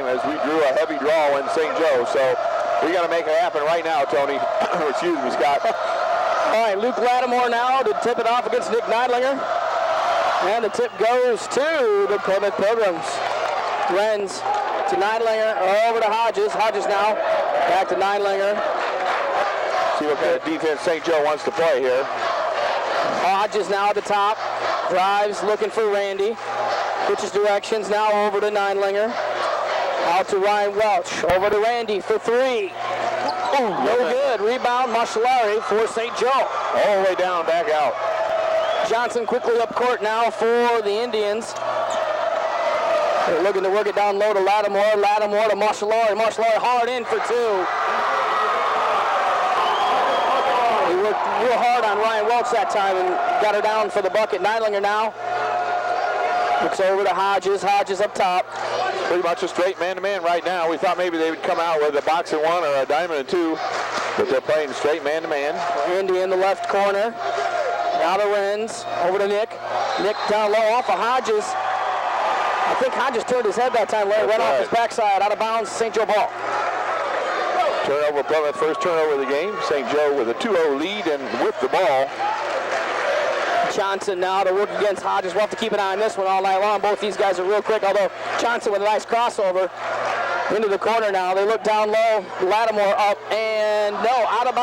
game as we drew a heavy draw in St. Joe. So we got to make it happen right now, Tony. Excuse me, Scott. All right, Luke Lattimore now to tip it off against Nick Neidlinger. And the tip goes to the Plymouth Pilgrims. Renz to Neidlinger, over to Hodges. Hodges now back to Neidlinger. See what kind of defense St. Joe wants to play here. Hodges now at the top. Drives, looking for Randy. Switches directions now over to Neidlinger. Out to Ryan Welch. Over to Randy for three. Oh, no good. Rebound, Maschalari for St. Joe. All the way down, back out. Johnson quickly up court now for the Indians. They're looking to work it down low to Lattimore. Lattimore to Maschalari. Maschalari hard in for two. He worked real hard on Ryan Welch that time and got her down for the bucket. Neidlinger now. Looks over to Hodges. Hodges up top. Pretty much a straight man-to-man right now. We thought maybe they would come out with a box and one or a diamond and two, but they're playing straight man-to-man. Randy in the left corner. Now to Renz. Over to Nick. Nick down low off of Hodges. I think Hodges turned his head that time. Went off his backside. Out of bounds. St. Joe ball. Turnover, Plymouth, first turnover of the game. St. Joe with a 2-0 lead and with the ball. Johnson now to work against Hodges. We'll have to keep an eye on this one all night long. Both these guys are real quick, although Johnson with a nice crossover into the corner now. They look down low. Lattimore up and no, out of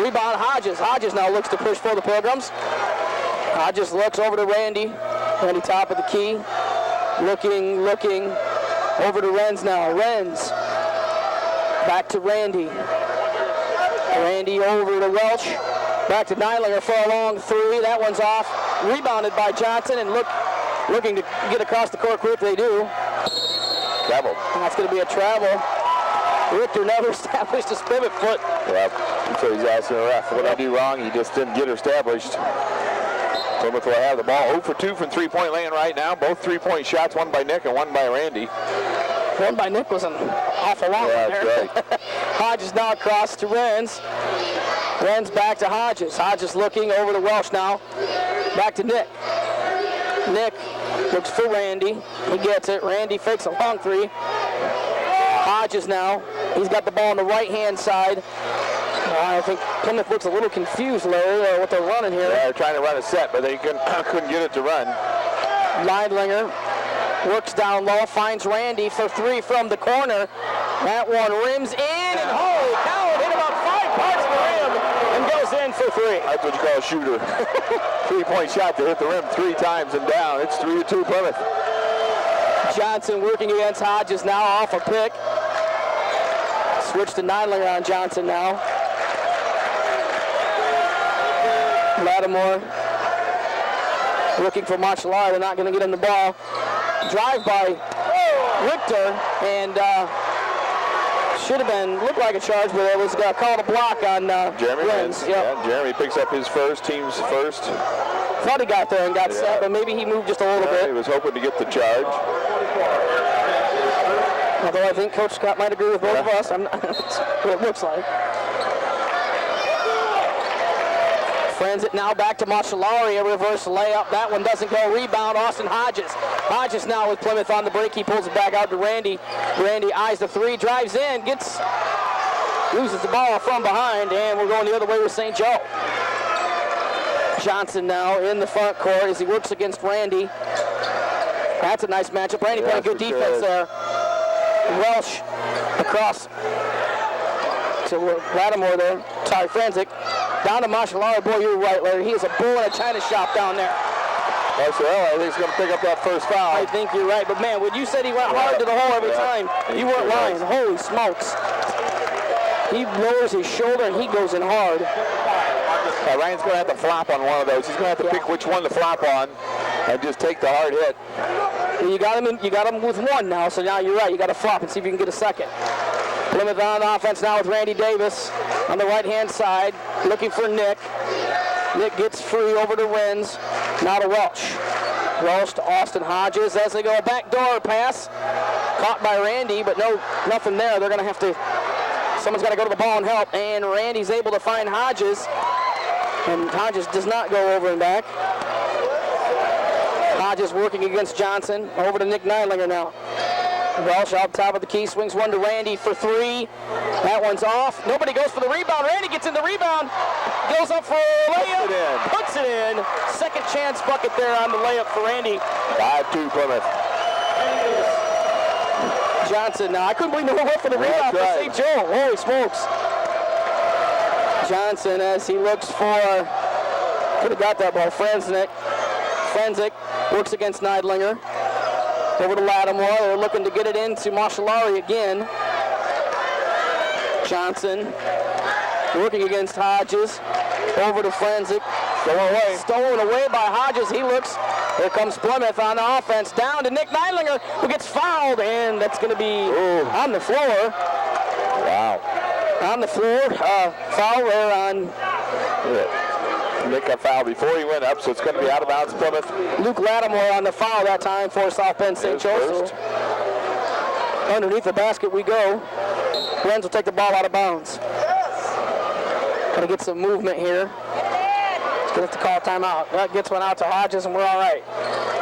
rebound Hodges. Hodges now looks to push for the Pilgrims. Hodges looks over to Randy. Randy top of the key. Looking. Over to Renz now. Renz. Back to Randy. Randy over to Welch. Back to Neidlinger for a long three. That one's off. Rebounded by Johnson and looking to get across the court quick. They do. Travel. That's going to be a travel. Richter never established his pivot foot. Yeah, so he's asking the ref. What did he do wrong? He just didn't get her established. Plymouth will have the ball 0 for 2 from three-point land right now. Both three-point shots, one by Nick and one by Randy. One by Nick was an awful long one there. Right. Hodges now across to Renz. Renz back to Hodges. Hodges looking over to Welch now. Back to Nick. Nick looks for Randy. He gets it. Randy fakes a long three. Hodges now. He's got the ball on the right-hand side. I think Plymouth looks a little confused, Larry, what they're running here. Yeah, they're trying to run a set, but they couldn't get it to run. Neidlinger works down low, finds Randy for three from the corner. That one rims in, and holy cow, it hit about 5 parts of the rim and goes in for three. That's what you call a shooter. Three-point shot to hit the rim 3 times and down. It's 3-2 Plymouth. Johnson working against Hodges now off a pick. Switch to Neidlinger on Johnson now. Lattimore looking for Maschalari. They're not going to get him the ball. Drive by Richter, and looked like a charge, but it was called a block on Jeremy Renz. Yep. Yeah, Jeremy picks up his first, team's first. Thought he got there and got set, but maybe he moved just a little bit. He was hoping to get the charge. Although I think Coach Scott might agree with both of us. That's what it looks like. Friends it now back to Maschalari, a reverse layup. That one doesn't go. Rebound, Austin Hodges. Hodges now with Plymouth on the break. He pulls it back out to Randy. Randy eyes the three, drives in, loses the ball from behind, and we're going the other way with St. Joe. Johnson now in the front court as he works against Randy. That's a nice matchup. Randy playing good defense there. Welch across to Lattimore there. Sorry, Frenzik. Down to Maschalari. Boy, you're right, Larry. He is a bull in a china shop down there. I think he's going to pick up that first foul. I think you're right. But, man, when you said he went hard to the hole every time, you weren't lying. Holy smokes. He lowers his shoulder, and he goes in hard. Ryan's going to have to flop on one of those. He's going to have to pick which one to flop on and just take the hard hit. Well, you got him with one now, so now you're right. You got to flop and see if you can get a second. Plymouth on offense now with Randy Davis on the right-hand side, looking for Nick. Nick gets free over to Renz, now to Welch. Welch to Austin Hodges as they go backdoor pass. Caught by Randy, but nothing there. They're going to have to, someone's got to go to the ball and help, and Randy's able to find Hodges, and Hodges does not go over and back. Hodges working against Johnson, over to Nick Neidlinger now. Welsh up top of the key, swings one to Randy for three. That one's off. Nobody goes for the rebound. Randy gets in the rebound, goes up for a layup, puts it in. Second chance bucket there on the layup for Randy. 5-2 Plymouth. Johnson now. I couldn't believe no one went for the rebound for St. Joe. Holy smokes. Johnson as he looks for, could have got that ball. Frenzik works against Neidlinger. Over to Lattimore. They're looking to get it into Marshallari again. Johnson working against Hodges. Over to Frenzik. Stolen away by Hodges. He looks. Here comes Plymouth on the offense. Down to Nick Neidlinger, who gets fouled, and that's going to be on the floor. Wow. On the floor. Foul there on. Nick got fouled before he went up, so it's going to be out of bounds Plymouth. Luke Lattimore on the foul that time for South Bend St. Joseph. Underneath the basket we go. Renz will take the ball out of bounds. Going to get some movement here. He's going to have to call a timeout. That gets one out to Hodges, and we're all right.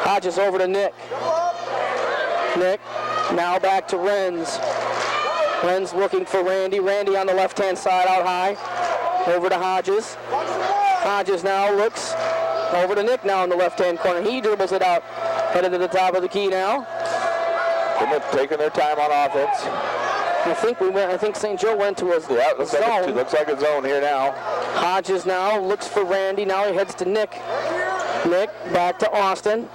Hodges over to Nick. Nick now back to Renz. Renz looking for Randy. Randy on the left-hand side out high. Over to Hodges. Hodges now looks over to Nick now in the left-hand corner. He dribbles it out. Headed to the top of the key now. Plymouth taking their time on offense. I think St. Joe went to a zone. Looks like a zone here now. Hodges now looks for Randy. Now he heads to Nick. Nick back to Austin.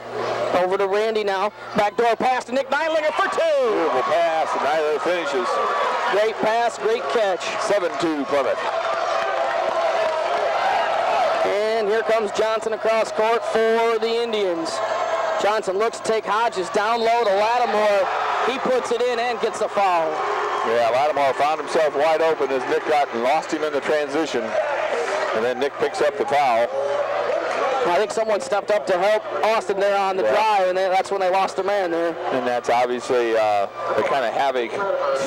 Over to Randy now. Backdoor pass to Nick Neidlinger for two. Beautiful pass, and Neidlinger finishes. Great pass, great catch. 7-2 Plymouth. And here comes Johnson across court for the Indians. Johnson looks to take Hodges down low to Lattimore. He puts it in and gets the foul. Yeah, Lattimore found himself wide open as Nick got and lost him in the transition. And then Nick picks up the foul. I think someone stepped up to help Austin there on the drive, and that's when they lost a man there. And that's obviously the kind of havoc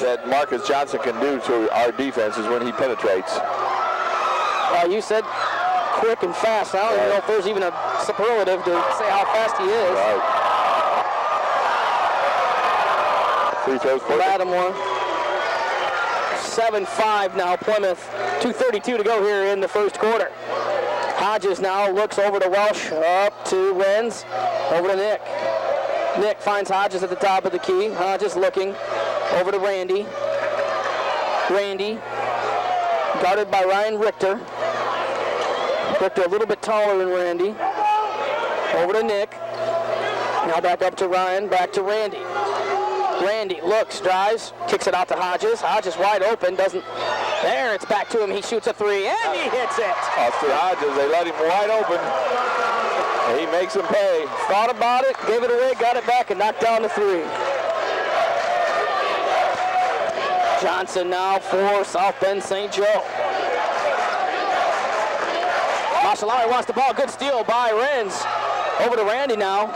that Marcus Johnson can do to our defense is when he penetrates. You said quick and fast. I don't even know if there's even a superlative to say how fast he is. Right. Free throws for Lattimore. 7-5 now Plymouth. 2:32 to go here in the first quarter. Hodges now looks over to Welsh, up to Renz, over to Nick. Nick finds Hodges at the top of the key. Hodges looking over to Randy. Randy guarded by Ryan Richter. Richter a little bit taller than Randy. Over to Nick. Now back up to Ryan, back to Randy. Randy looks, drives, kicks it out to Hodges. Hodges wide open, doesn't. There, it's back to him. He shoots a three, and he hits it. Austin Hodges, they let him wide open. He makes him pay. Thought about it, gave it away, got it back, and knocked down the three. Johnson now for South Bend St. Joe. Marshallari wants the ball. Good steal by Renz. Over to Randy now.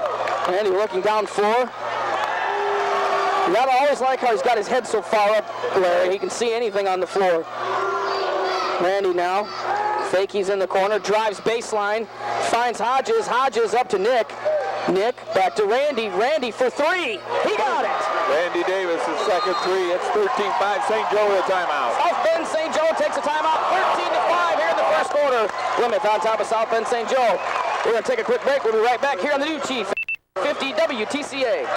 Randy looking down floor. You gotta always like how he's got his head so far up, Larry. He can see anything on the floor. Randy now. Fake, he's in the corner. Drives baseline. Finds Hodges. Hodges up to Nick. Nick back to Randy. Randy for three. He got it. Randy Davis' second three. It's 13-5. St. Joe with a timeout. South Bend St. Joe takes a timeout. 13-5 here in the first quarter. Plymouth on top of South Bend St. Joe. We're going to take a quick break. We'll be right back here on the new Chief 50 WTCA.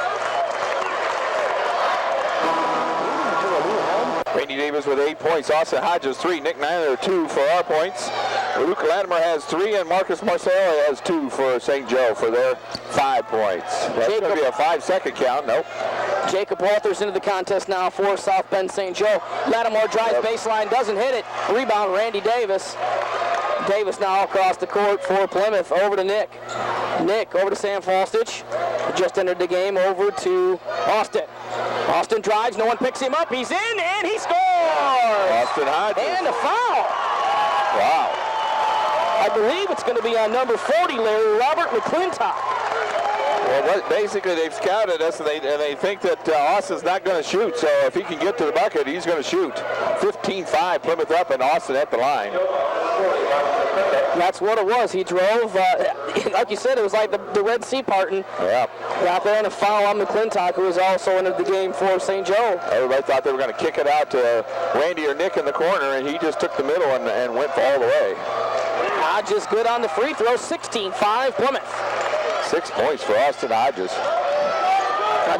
Randy Davis with 8 points. Austin Hodges 3. Nick Neidlinger 2 for our points. Luke Lattimore has 3, and Marcus Marcello has 2 for St. Joe for their 5 points. That's going to be a 5-second count. Nope. Jacob Walters into the contest now for South Bend St. Joe. Lattimore drives baseline, doesn't hit it. Rebound, Randy Davis. Davis now across the court for Plymouth. Over to Nick. Nick over to Sam Falstich. Just entered the game. Over to Austin. Austin drives. No one picks him up. He's in, and he scores! Austin Hodges. And a foul. Wow. I believe it's going to be on number 40, Larry, Robert McClintock. Well, basically they've scouted us, and they think that Austin's not going to shoot. So if he can get to the bucket, he's going to shoot. 15-5, Plymouth up, and Austin at the line. That's what it was. He drove, like you said, it was like the Red Sea parting. Yeah. Got there and a foul on McClintock, who was also entered the game for St. Joe. Everybody thought they were going to kick it out to Randy or Nick in the corner, and he just took the middle and went all the way. Hodges good on the free throw, 16-5 Plymouth. 6 points for Austin Hodges.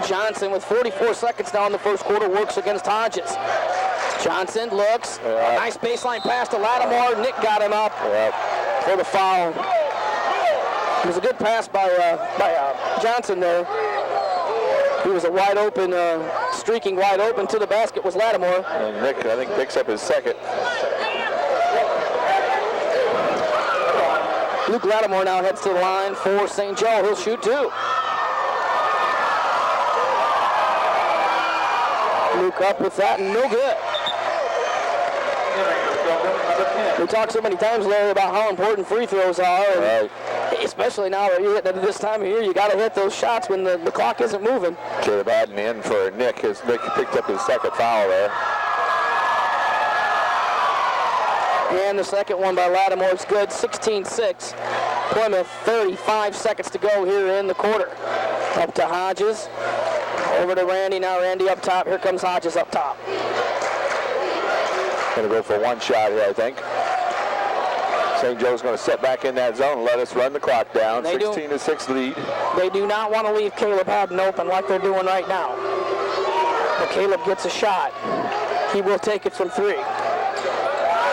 Johnson with 44 seconds now in the first quarter works against Hodges. Johnson looks, a nice baseline pass to Lattimore. Nick got him up for the foul. It was a good pass by Johnson there. He was a wide open, streaking wide open to the basket was Lattimore. And Nick, I think, picks up his second. Luke Lattimore now heads to the line for St. Joe. He'll shoot two. Luke up with that, and no good. We talked so many times, Larry, about how important free throws are, and especially now that you're hitting at this time of year, you got to hit those shots when the clock isn't moving. Caleb Adden in for Nick, as Nick picked up his second foul there. And the second one by Lattimore is good, 16-6. Plymouth, 35 seconds to go here in the quarter. Up to Hodges, over to Randy, now Randy up top, here comes Hodges up top. Going to go for one shot here, I think. St. Joe's going to set back in that zone and let us run the clock down. 16-6 lead. They do not want to leave Caleb Haddon open like they're doing right now. But Caleb gets a shot. He will take it from three.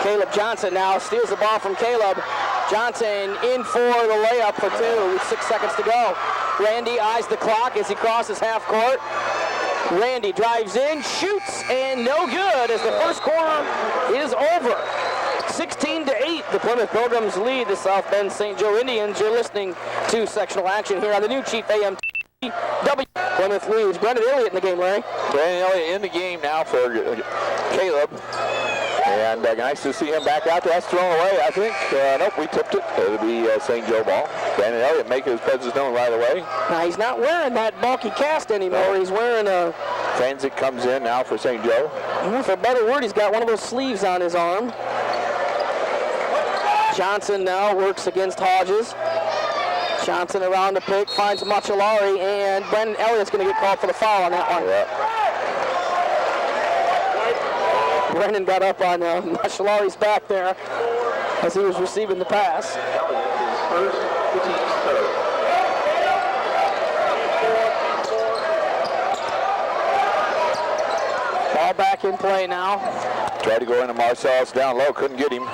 Caleb Johnson now steals the ball from Caleb. Johnson in for the layup for two with 6 seconds to go. Randy eyes the clock as he crosses half court. Randy drives in, shoots, and no good as the first quarter is over. 16-8, the Plymouth Pilgrims lead the South Bend St. Joe Indians. You're listening to sectional action here on the new Chief AM W. Plymouth leads. Brendan Elliott in the game, Larry. Brendan Elliott in the game now for Caleb. And nice to see him back out there. That's thrown away, I think. Nope, we tipped it. It'll be St. Joe ball. Brandon Elliott making his presence known right away. Now, he's not wearing that bulky cast anymore. He's wearing a... Franzik comes in now for St. Joe. Well, for a better word, he's got one of those sleeves on his arm. Johnson now works against Hodges. Johnson around the pick, finds Machalari, and Brandon Elliott's going to get called for the foul on that one. Yeah. Brennan got up on Machalari's back there as he was receiving the pass. Ball back in play now. Tried to go into Marcellus down low, couldn't get him.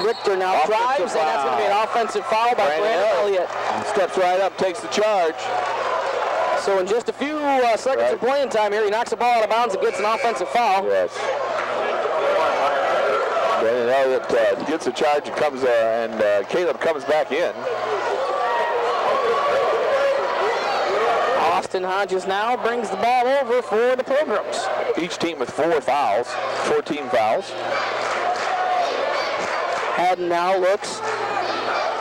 Richter now drives, and that's going to be an offensive foul by Brandon Elliott. Steps right up, takes the charge. So in just a few seconds of playing time here, he knocks the ball out of bounds and gets an offensive foul. Yes. Brandon Elliott gets the charge and comes, and Caleb comes back in. Austin Hodges now brings the ball over for the Pilgrims. Each team with 4 fouls, 14 fouls. Haddon now looks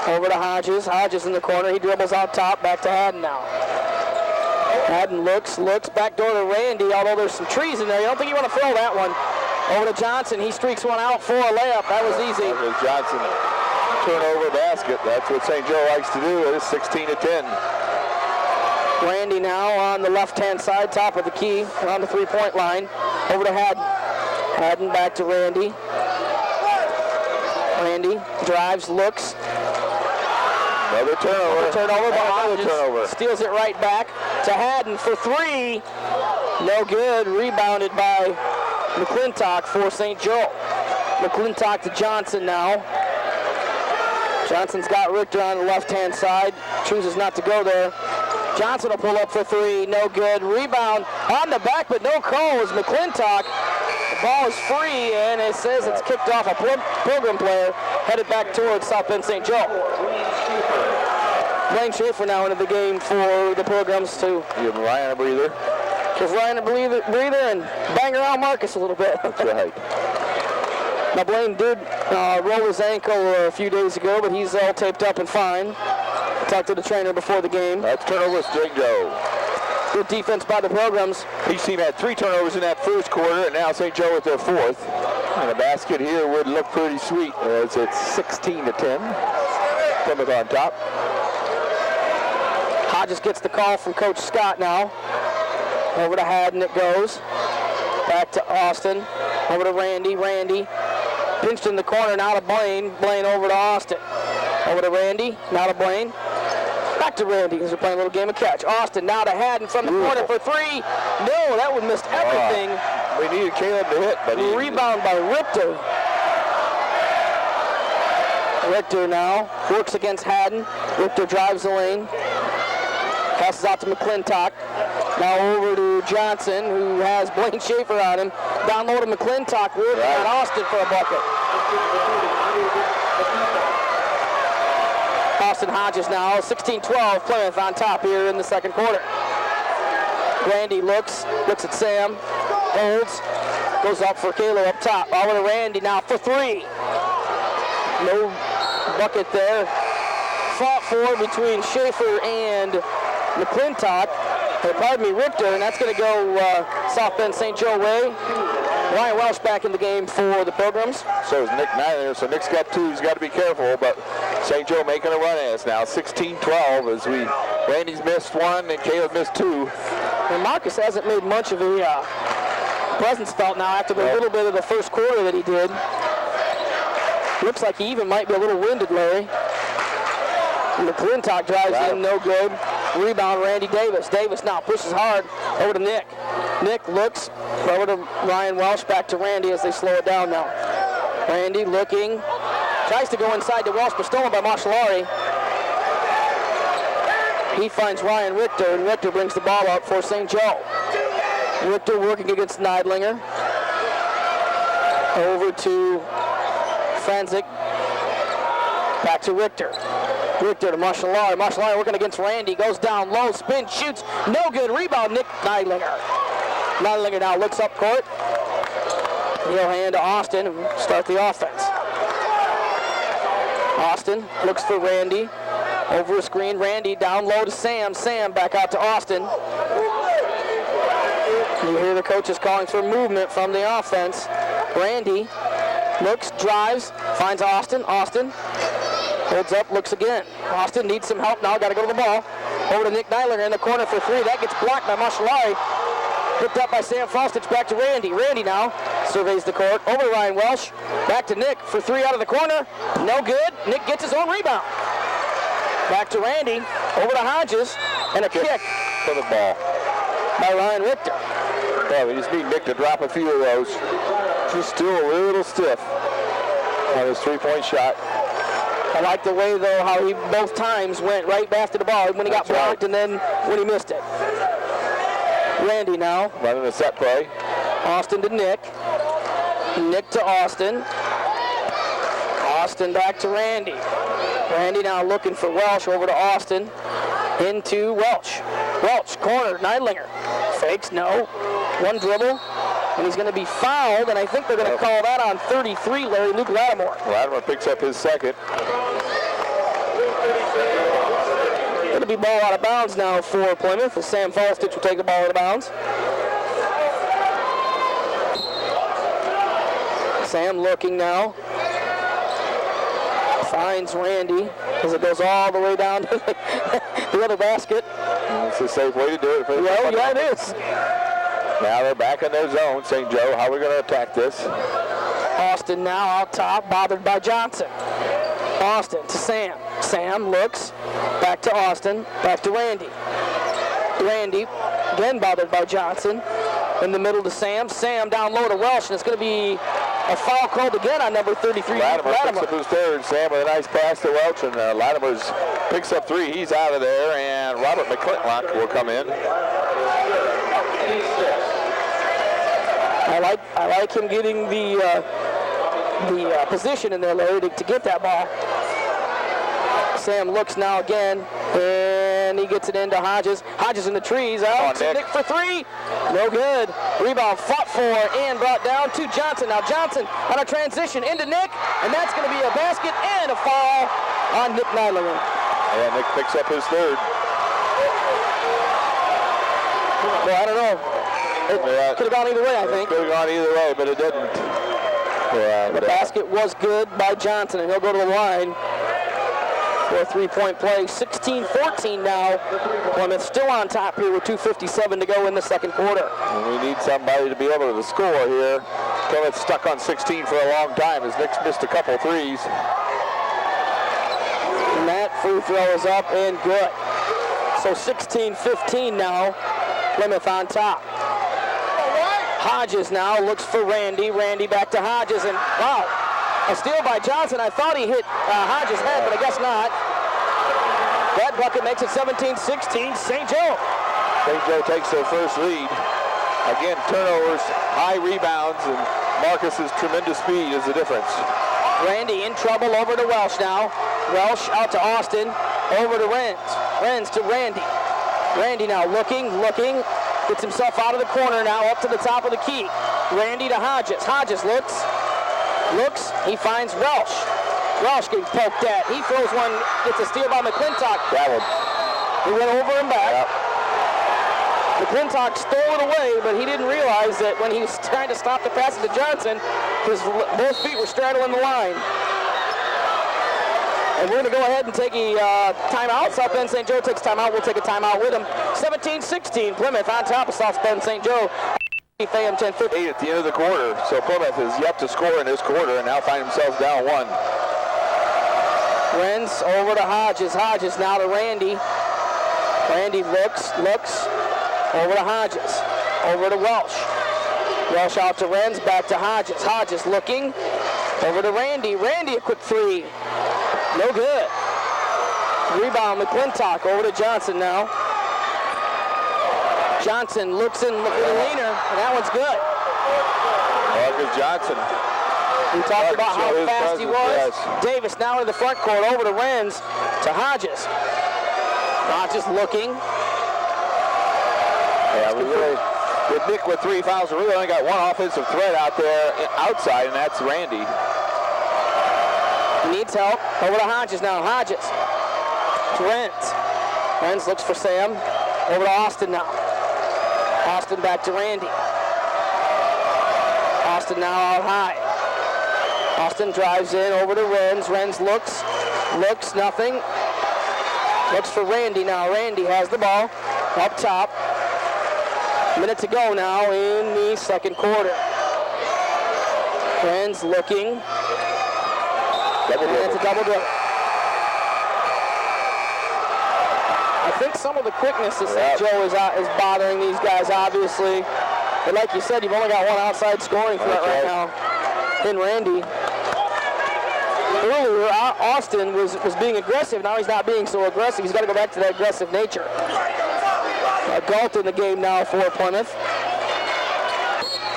over to Hodges. Hodges in the corner. He dribbles out top. Back to Haddon now. Haddon looks, back door to Randy, although there's some trees in there. You don't think you want to throw that one. Over to Johnson. He streaks one out for a layup. That was easy. That was Johnson. Turnover basket. That's what St. Joe likes to do. It is 16-10. Randy now on the left-hand side, top of the key, around the three-point line. Over to Haddon. Haddon back to Randy. Randy drives, looks. Another turnover. Turnover behind. Turnover. Steals it right back to Haddon for three. No good. Rebounded by McClintock for St. Joe. McClintock to Johnson now. Johnson's got Richter on the left-hand side. Chooses not to go there. Johnson will pull up for three. No good. Rebound on the back, but no call as McClintock. The ball is free, and it says it's kicked off a Pilgrim player headed back towards South Bend St. Joe. Blaine Schaefer now into the game for the Pilgrims to give Ryan a breather. Give Ryan a breather and bang around Marcus a little bit. That's right. Now Blaine did roll his ankle a few days ago, but he's all taped up and fine. Talked to the trainer before the game. That's turnover, St. Joe. Good defense by the Pilgrims. Each team had 3 turnovers in that first quarter, and now St. Joe with their 4th. And a basket here would look pretty sweet as it's 16-10. Plymouth on top. Hodges gets the call from Coach Scott now. Over to Haddon it goes. Back to Austin. Over to Randy. Randy pinched in the corner, now to Blaine. Blaine over to Austin. Over to Randy, now to Blaine. Back to Randy because we're playing a little game of catch. Austin now to Haddon from the corner for three. No, that would missed everything. We needed Caleb to hit, but he... Rebound by Richter. Richter now works against Haddon. Richter drives the lane. Passes out to McClintock. Now over to Johnson, who has Blaine Schaefer on him. Down low to McClintock, working on Austin for a bucket. Austin Hodges now, 16-12, Plymouth on top here in the second quarter. Randy looks at Sam, holds, goes up for Kalo up top. Over to Randy now for three. No bucket there. Fought for between Schaefer and McClintock. Richter, and that's going to go South Bend St. Joe way. Ryan Welsh back in the game for the Pilgrims. So is Nick Nylander, so Nick's got two, he's got to be careful, but St. Joe making a run at us now, 16-12 as Randy's missed one and Caleb missed two. And Marcus hasn't made much of a presence felt now after the little bit of the first quarter that he did. Looks like he even might be a little winded, Larry. McClintock drives in, no good. Rebound, Randy Davis. Davis now pushes hard over to Nick. Nick looks over to Ryan Welsh, back to Randy as they slow it down now. Randy looking, tries to go inside to Welsh, but stolen by Marshallari. He finds Ryan Richter, and Richter brings the ball out for St. Joe. Richter working against Neidlinger. Over to Franzik. Back to Richter. Richter to Marshallari. Marshallari working against Randy. Goes down low, spin, shoots. No good. Rebound, Nick Neidlinger. Neidlinger now looks up court. He'll hand to Austin and start the offense. Austin looks for Randy. Over a screen, Randy down low to Sam. Sam back out to Austin. You hear the coaches calling for movement from the offense. Randy looks, drives, finds Austin. Austin holds up, looks again. Austin needs some help now, got to go to the ball. Over to Nick Neidlinger in the corner for three. That gets blocked by Marshallari. Picked up by Sam Faustich, back to Randy. Randy now surveys the court. Over to Ryan Welsh. Back to Nick for three out of the corner. No good. Nick gets his own rebound. Back to Randy. Over to Hodges. And a kick for the ball by Ryan Richter. Yeah, we just need Nick to drop a few of those. Just still a little stiff on his three-point shot. I like the way, though, how he both times went right back to the ball when he got blocked and then when he missed it. Randy now. Running a set play. Austin to Nick. Nick to Austin. Austin back to Randy. Randy now looking for Welsh, over to Austin. Into Welsh. Welsh, corner, Neidlinger. Fakes, no. One dribble, and he's going to be fouled, and I think they're going to call that on 33, Larry, Luke Lattimore. Lattimore picks up his second. Going to be ball out of bounds now for Plymouth, as Sam Faustich will take the ball out of bounds. Sam looking now. Finds Randy as it goes all the way down to the other basket. It's a safe way to do it. Well, yeah, it is. Now they're back in their zone. St. Joe, how are we going to attack this? Austin now out top, bothered by Johnson. Austin to Sam. Sam looks, back to Austin, back to Randy. Randy, again bothered by Johnson. In the middle to Sam. Sam down low to Welsh, and it's going to be a foul called again on number 33. Lattimore picks up his third. Sam with a nice pass to Welch, and Lattimore picks up three. He's out of there, and Robert McClintock will come in. I like him getting the position in there, Larry, to get that ball. Sam looks now again, and he gets it into Hodges. Hodges in the trees, out to Nick for three. No good. Rebound fought for and brought down to Johnson. Now Johnson on a transition into Nick, and that's going to be a basket and a foul on Nick Neidlinger. And Nick picks up his third. Well, I don't know. It could have gone either way, I think. Could have gone either way, but it didn't. Yeah, the basket was good by Johnson, and he'll go to the line for a three-point play. 16-14 now. Plymouth still on top here with 2:57 to go in the second quarter. And we need somebody to be able to score here. Plymouth stuck on 16 for a long time as Nick's missed a couple threes. And that free throw is up and good. So 16-15 now. Plymouth on top. Hodges now looks for Randy. Randy back to Hodges, and wow, a steal by Johnson. I thought he hit Hodges' head, but I guess not. That bucket makes it 17-16, St. Joe. St. Joe takes their first lead. Again, turnovers, high rebounds, and Marcus's tremendous speed is the difference. Randy in trouble, over to Welsh now. Welsh out to Austin, over to Renz. Renz to Randy. Randy now looking, gets himself out of the corner now, up to the top of the key. Randy to Hodges. Hodges looks, he finds Welsh. Welsh getting poked at. He throws one, gets a steal by McClintock. That one. He went over and back. Yep. McClintock stole it away, but he didn't realize that when he was trying to stop the pass to Johnson, both feet were straddling the line. And we're going to go ahead and take a timeout. South Bend St. Joe takes timeout. We'll take a timeout with them. 17-16, Plymouth on top of South Bend St. Joe. FAM 10-15. 8 at the end of the quarter, so Plymouth is yet to score in this quarter and now find themselves down 1. Renz over to Hodges. Hodges now to Randy. Randy looks, over to Hodges. Over to Welsh. Welsh out to Renz, back to Hodges. Hodges looking, over to Randy. Randy a quick three. No good. Rebound McClintock over to Johnson now. Johnson looks in, looking leaner, and that one's good. Marcus Johnson. We talked about how His fast he was. Yes. Davis now in the front court, over to Renz, to Hodges. Hodges looking. Yeah, we really, with Nick with 3 fouls, we really only got one offensive threat out there outside, and that's Randy. He needs help. Over to Hodges now. Hodges to Renz. Renz looks for Sam. Over to Austin now. Austin back to Randy. Austin now out high. Austin drives in over to Renz. Renz looks, nothing. Looks for Randy now. Randy has the ball up top. Minute to go now in the second quarter. Renz looking. And it's a double dribble. I think some of the quickness of St. Joe is bothering these guys, obviously. But like you said, you've only got one outside scoring threat right now in Randy. Earlier, Austin was being aggressive. Now he's not being so aggressive. He's got to go back to that aggressive nature. Galt in the game now for Plymouth.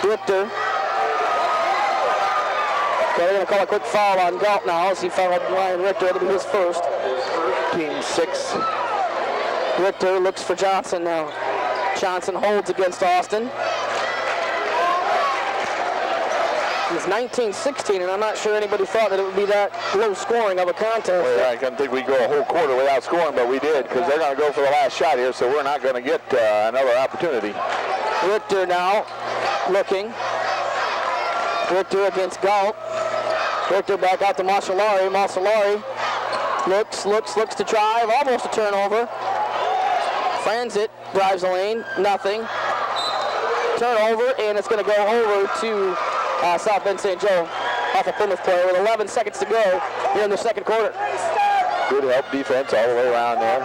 Richter. They're going to call a quick foul on Galt now as he fouled Ryan Richter. It'll be his first. 13-6. Richter looks for Johnson now. Johnson holds against Austin. It's 19-16, and I'm not sure anybody thought that it would be that low scoring of a contest. Well, yeah, I didn't think we'd go a whole quarter without scoring, but we did, because they're going to go for the last shot here, so we're not going to get another opportunity. Richter now looking. Richter against Galt. Richter back out to Marshallari. Marshallari looks to drive, almost a turnover. Fans it, drives the lane, nothing. Turnover, and it's going to go over to South Bend St. Joe off a Plymouth player with 11 seconds to go here in the second quarter. Good help defense all the way around there.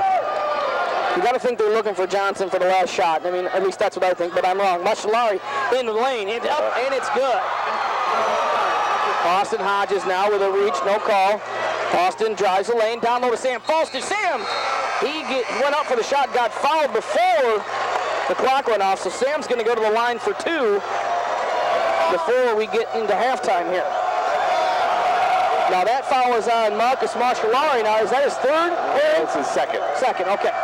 You got to think they're looking for Johnson for the last shot. I mean, at least that's what I think, but I'm wrong. Marshallari in the lane, it's up, and it's good. Austin Hodges now with a reach, no call. Austin drives the lane, down low to Sam. Falls to Sam. He went up for the shot, got fouled before the clock went off, so Sam's going to go to the line for 2 before we get into halftime here. Now that foul is on Marcus Marshallari. Now, is that his third? It's his second. Second, okay.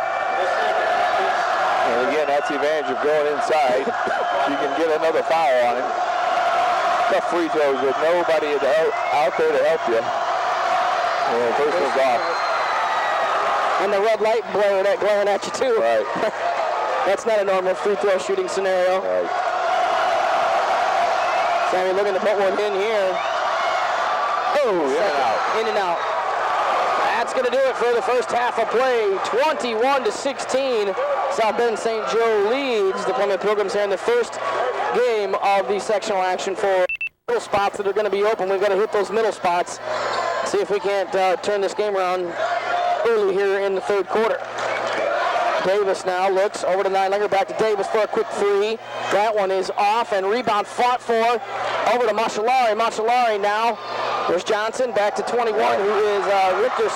And again, that's the advantage of going inside. You can get another foul on him. Tough free throws with nobody out there to help you. And first one's off. And the red light glaring at you too. Right. That's not a normal free throw shooting scenario. Right. Sammy looking to put one in here. in and out. In and out. That's going to do it for the first half of play. 21-16. South Bend St. Joe leads the Plymouth Pilgrims here in the first game of the sectional action for middle spots that are going to be open. We've got to hit those middle spots. See if we can't turn this game around early here in the third quarter. Davis now looks over to Ninelegger, back to Davis for a quick three. That one is off, and rebound fought for over to Machalari. Machalari now. There's Johnson, back to 21, who is Richter,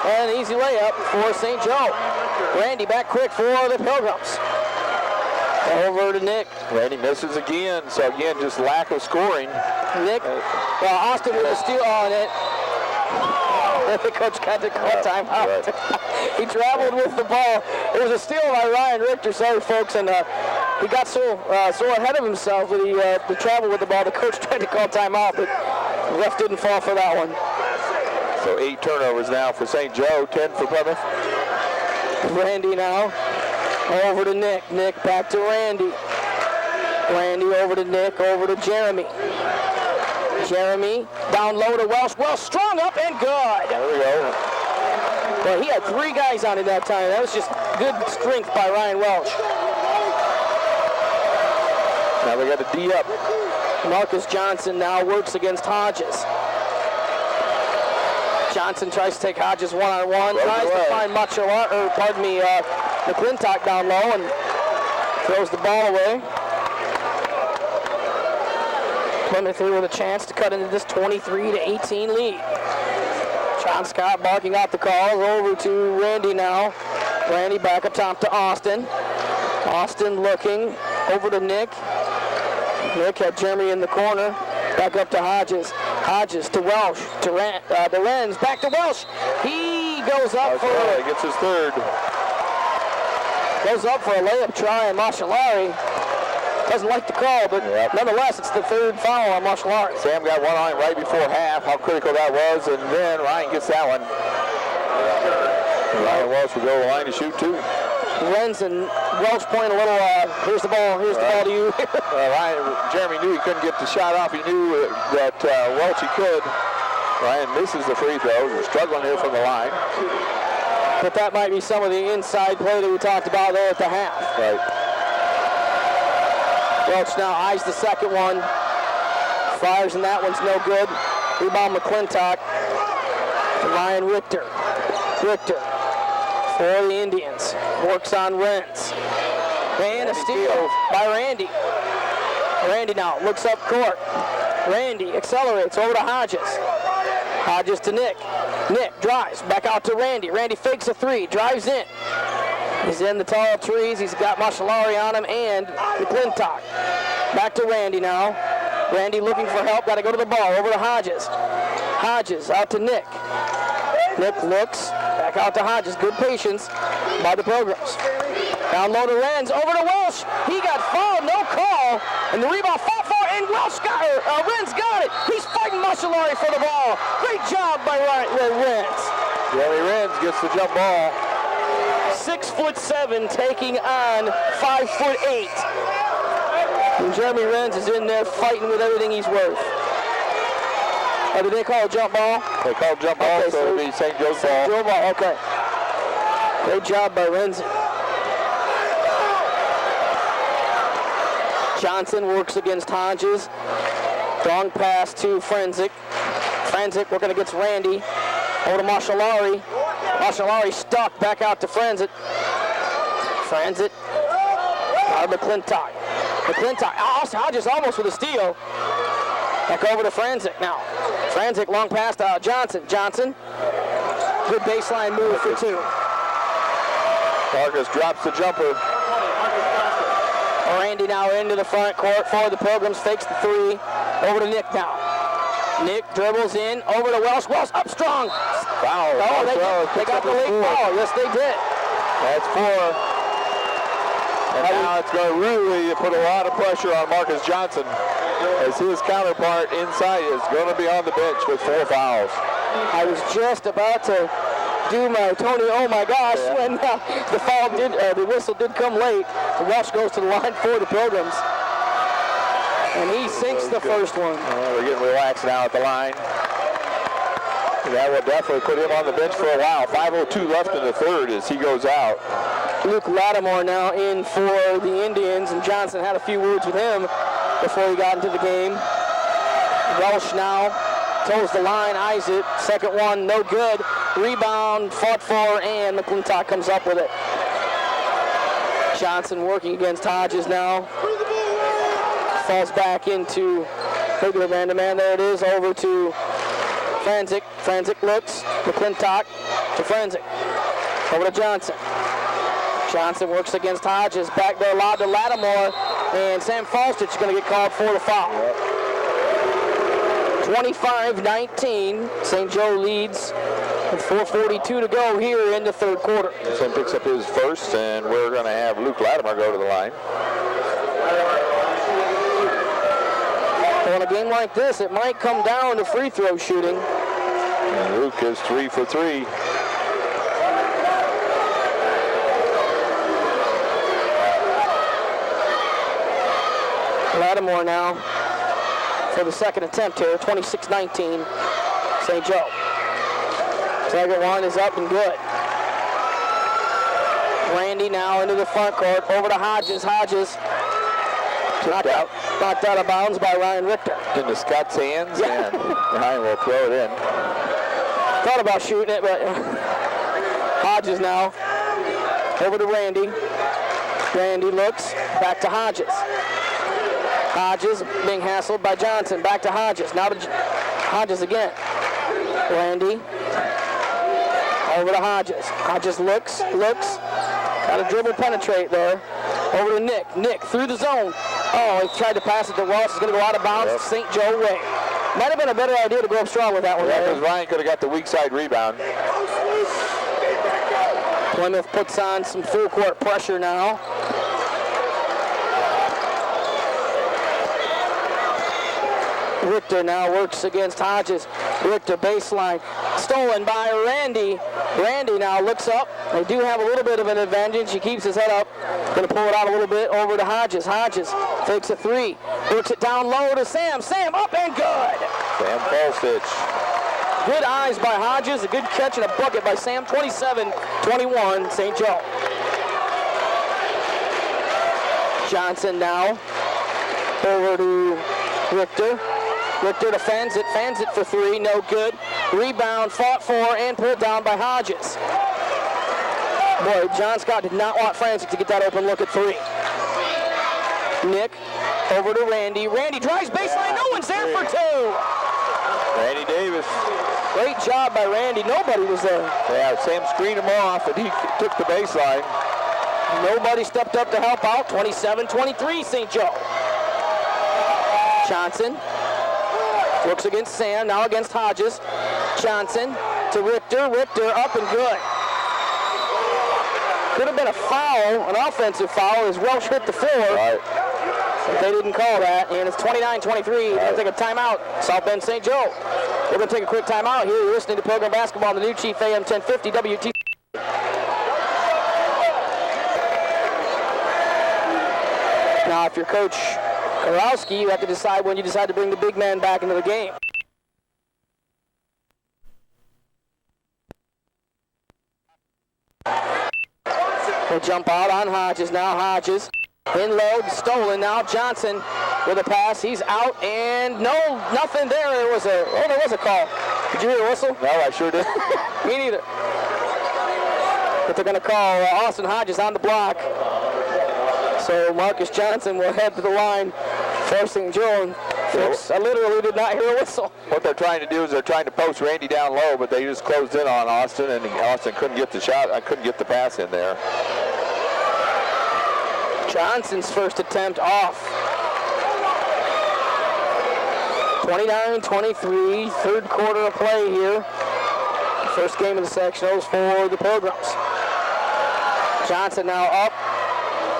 and an easy layup for St. Joe. Randy back quick for the Pilgrims. Over to Nick. Randy misses again, so again, just lack of scoring. Nick, Austin with a steal on it. The coach got to call timeout. Right. He traveled with the ball. It was a steal by Ryan Richter, sorry folks, and he got so ahead of himself that he traveled with the ball. The coach tried to call timeout, but the ref didn't fall for that one. So 8 turnovers now for St. Joe, 10 for Plymouth. Randy now, over to Nick. Nick back to Randy. Randy over to Nick, over to Jeremy. Jeremy down low to Welsh. Welsh strong up and good. There we go. Well, he had 3 guys on it that time. That was just good strength by Ryan Welsh. Now we got a D up. Marcus Johnson now works against Hodges. Johnson tries to take Hodges one-on-one. Tries to find McClintock down low and throws the ball away. Plymouth here with a chance to cut into this 23-18 lead. John Scott barking out the calls. Over to Randy now. Randy back up top to Austin. Austin looking over to Nick. Nick had Jeremy in the corner. Back up to Hodges. Hodges to Welsh. To Renz. Back to Welsh. He goes up he gets his third. Goes up for a layup try, and Machalari doesn't like the call, but nonetheless, it's the third foul on Machalari. Sam got one on it right before half, how critical that was, and then Ryan gets that one. Ryan Welsh will go to the line to shoot 2. Renz and Welsh point a little, here's the ball to you. Jeremy knew he couldn't get the shot off. He knew that Welch he could. Ryan misses the free throw. He's struggling here from the line. But that might be some of the inside play that we talked about there at the half. Right. Welch now eyes the second one. Fires, and that one's no good. Rebound McClintock to Ryan Richter. Richter for the Indians. Works on Renz. And a steal by Randy. Randy now looks up court. Randy accelerates over to Hodges. Hodges to Nick. Nick drives back out to Randy. Randy fakes a 3, drives in. He's in the tall trees. He's got Machalari on him and McClintock. Back to Randy now. Randy looking for help. Got to go to the ball. Over to Hodges. Hodges out to Nick. Nick looks back out to Hodges. Good patience by the Pilgrims. Down low to Renz. Over to Welsh. He got fouled. No call. And the rebound fought for, and Welsh got it. Renz got it. He's fighting Machalari for the ball. Great job by Renz. Jeremy Renz gets the jump ball. 6'7", taking on 5'8". And Jeremy Renz is in there fighting with everything he's worth. Did they call a jump ball? They called jump ball, okay, so it'll be St. Joe's ball. St. Joe ball, okay. Great job by Renz. Johnson works against Hodges. Long pass to Frenzik. Frenzik working against Randy. Over to Machalari. Machalari stuck back out to Frenzik. Frenzik. McClintock. McClintock. Hodges almost with a steal. Back over to Frenzik now. Frenzik long pass to Johnson. Johnson. Good baseline move for 2. Marcus drops the jumper. Randy now into the front court for the Pilgrims. Fakes the 3. Over to Nick now. Nick dribbles in. Over to Welsh. Welsh up strong. Wow. Oh, they got the late ball. Yes, they did. That's 4. And now it's going to really put a lot of pressure on Marcus Johnson, as his counterpart inside is going to be on the bench with 4 fouls. I was just about to do my Tony, oh my gosh, when the whistle did come late. The Welsh goes to the line for the Pilgrims. And he sinks the first one. We're getting relaxed now at the line. That will definitely put him on the bench for a while. 5:02 left in the third as he goes out. Luke Lattimore now in for the Indians, and Johnson had a few words with him before he got into the game. Welsh now toes the line, eyes it. Second one, no good. Rebound, fought for, and McClintock comes up with it. Johnson working against Hodges now. Falls back into regular man-to-man. There it is, over to Franzik. Franzik looks. McClintock to Franzik. Over to Johnson. Johnson works against Hodges. Back there lob to Lattimore. And Sam Falstich is going to get called for the foul. 25-19. St. Joe leads with 4:42 to go here in the third quarter. Sam picks up his first, and we're going to have Luke Lattimore go to the line. Well, in a game like this, it might come down to free throw shooting. And Luke is 3 for 3. Lattimore now for the second attempt here, 26-19, St. Joe. Second one is up and good. Randy now into the front court, over to Hodges. Hodges knocked out of bounds by Ryan Richter. Into Scott's hands, and Ryan will throw it in. Thought about shooting it, but Hodges now over to Randy. Randy looks, back to Hodges. Hodges being hassled by Johnson. Back to Hodges. Now to Hodges again. Randy. Over to Hodges. Hodges looks. Got a dribble penetrate there. Over to Nick. Nick through the zone. Oh, he tried to pass it to Welsh. It's going to go out of bounds. St. Joe way. Might have been a better idea to go up strong with that one. Yeah, because Ryan could have got the weak side rebound. Plymouth puts on some full court pressure now. Richter now works against Hodges. Richter baseline, stolen by Randy. Randy now looks up. They do have a little bit of an advantage. He keeps his head up. Going to pull it out a little bit over to Hodges. Hodges takes a three. Works it down low to Sam. Sam up and good. Sam Falstich. Good eyes by Hodges. A good catch and a bucket by Sam. 27-21, St. Joe. Johnson now over to Richter. Richter defends it for three, no good. Rebound, fought for, and pulled down by Hodges. Boy, John Scott did not want Francis to get that open look at three. Nick, over to Randy. Randy drives baseline, no one's there for two. Randy Davis. Great job by Randy, nobody was there. Yeah, Sam screened him off, and he took the baseline. Nobody stepped up to help out. 27-23, St. Joe. Johnson looks against Sam, now against Hodges. Johnson to Richter. Richter up and good. Could have been a foul, an offensive foul, as Welsh hit the floor. Right. But they didn't call that, and it's 29-23. We're going to take a timeout. South Bend St. Joe. We're going to take a quick timeout here. You're listening to Program Basketball on the new Chief AM 1050 WT. Now, if you're Coach Karowski, you have to decide when you decide to bring the big man back into the game. We'll jump out on Hodges now. Hodges in low, stolen now. Johnson with a pass. He's out, and nothing there. There was a call. Did you hear the whistle? No, I sure did. Me neither. But they're going to call Austin Hodges on the block. So Marcus Johnson will head to the line for St. Joe. I literally did not hear a whistle. What they're trying to do is they're trying to post Randy down low, but they just closed in on Austin, and Austin couldn't get the shot. I couldn't get the pass in there. Johnson's first attempt off. 29-23, third quarter of play here. First game of the sectionals for the Pilgrims. Johnson now up,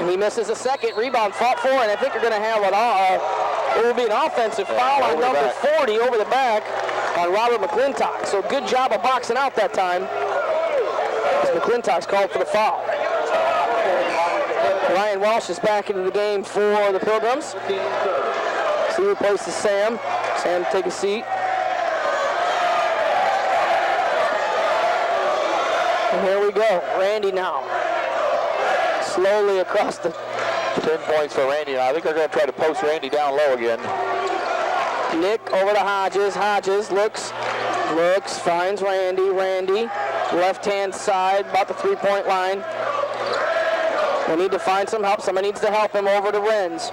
and he misses a second. Rebound fought for, and I think you're going to have it will be an offensive foul on number 40 over the back on Robert McClintock. So good job of boxing out that time, as McClintock's called for the foul. Ryan Walsh is back into the game for the Pilgrims. He replaces Sam. Sam, take a seat. Here we go. Randy now. Slowly across the... 10 points for Randy. I think they're going to try to post Randy down low again. Nick over to Hodges. Hodges looks, finds Randy. Randy, left-hand side, about the three-point line. We need to find some help. Somebody needs to help him over to Renz.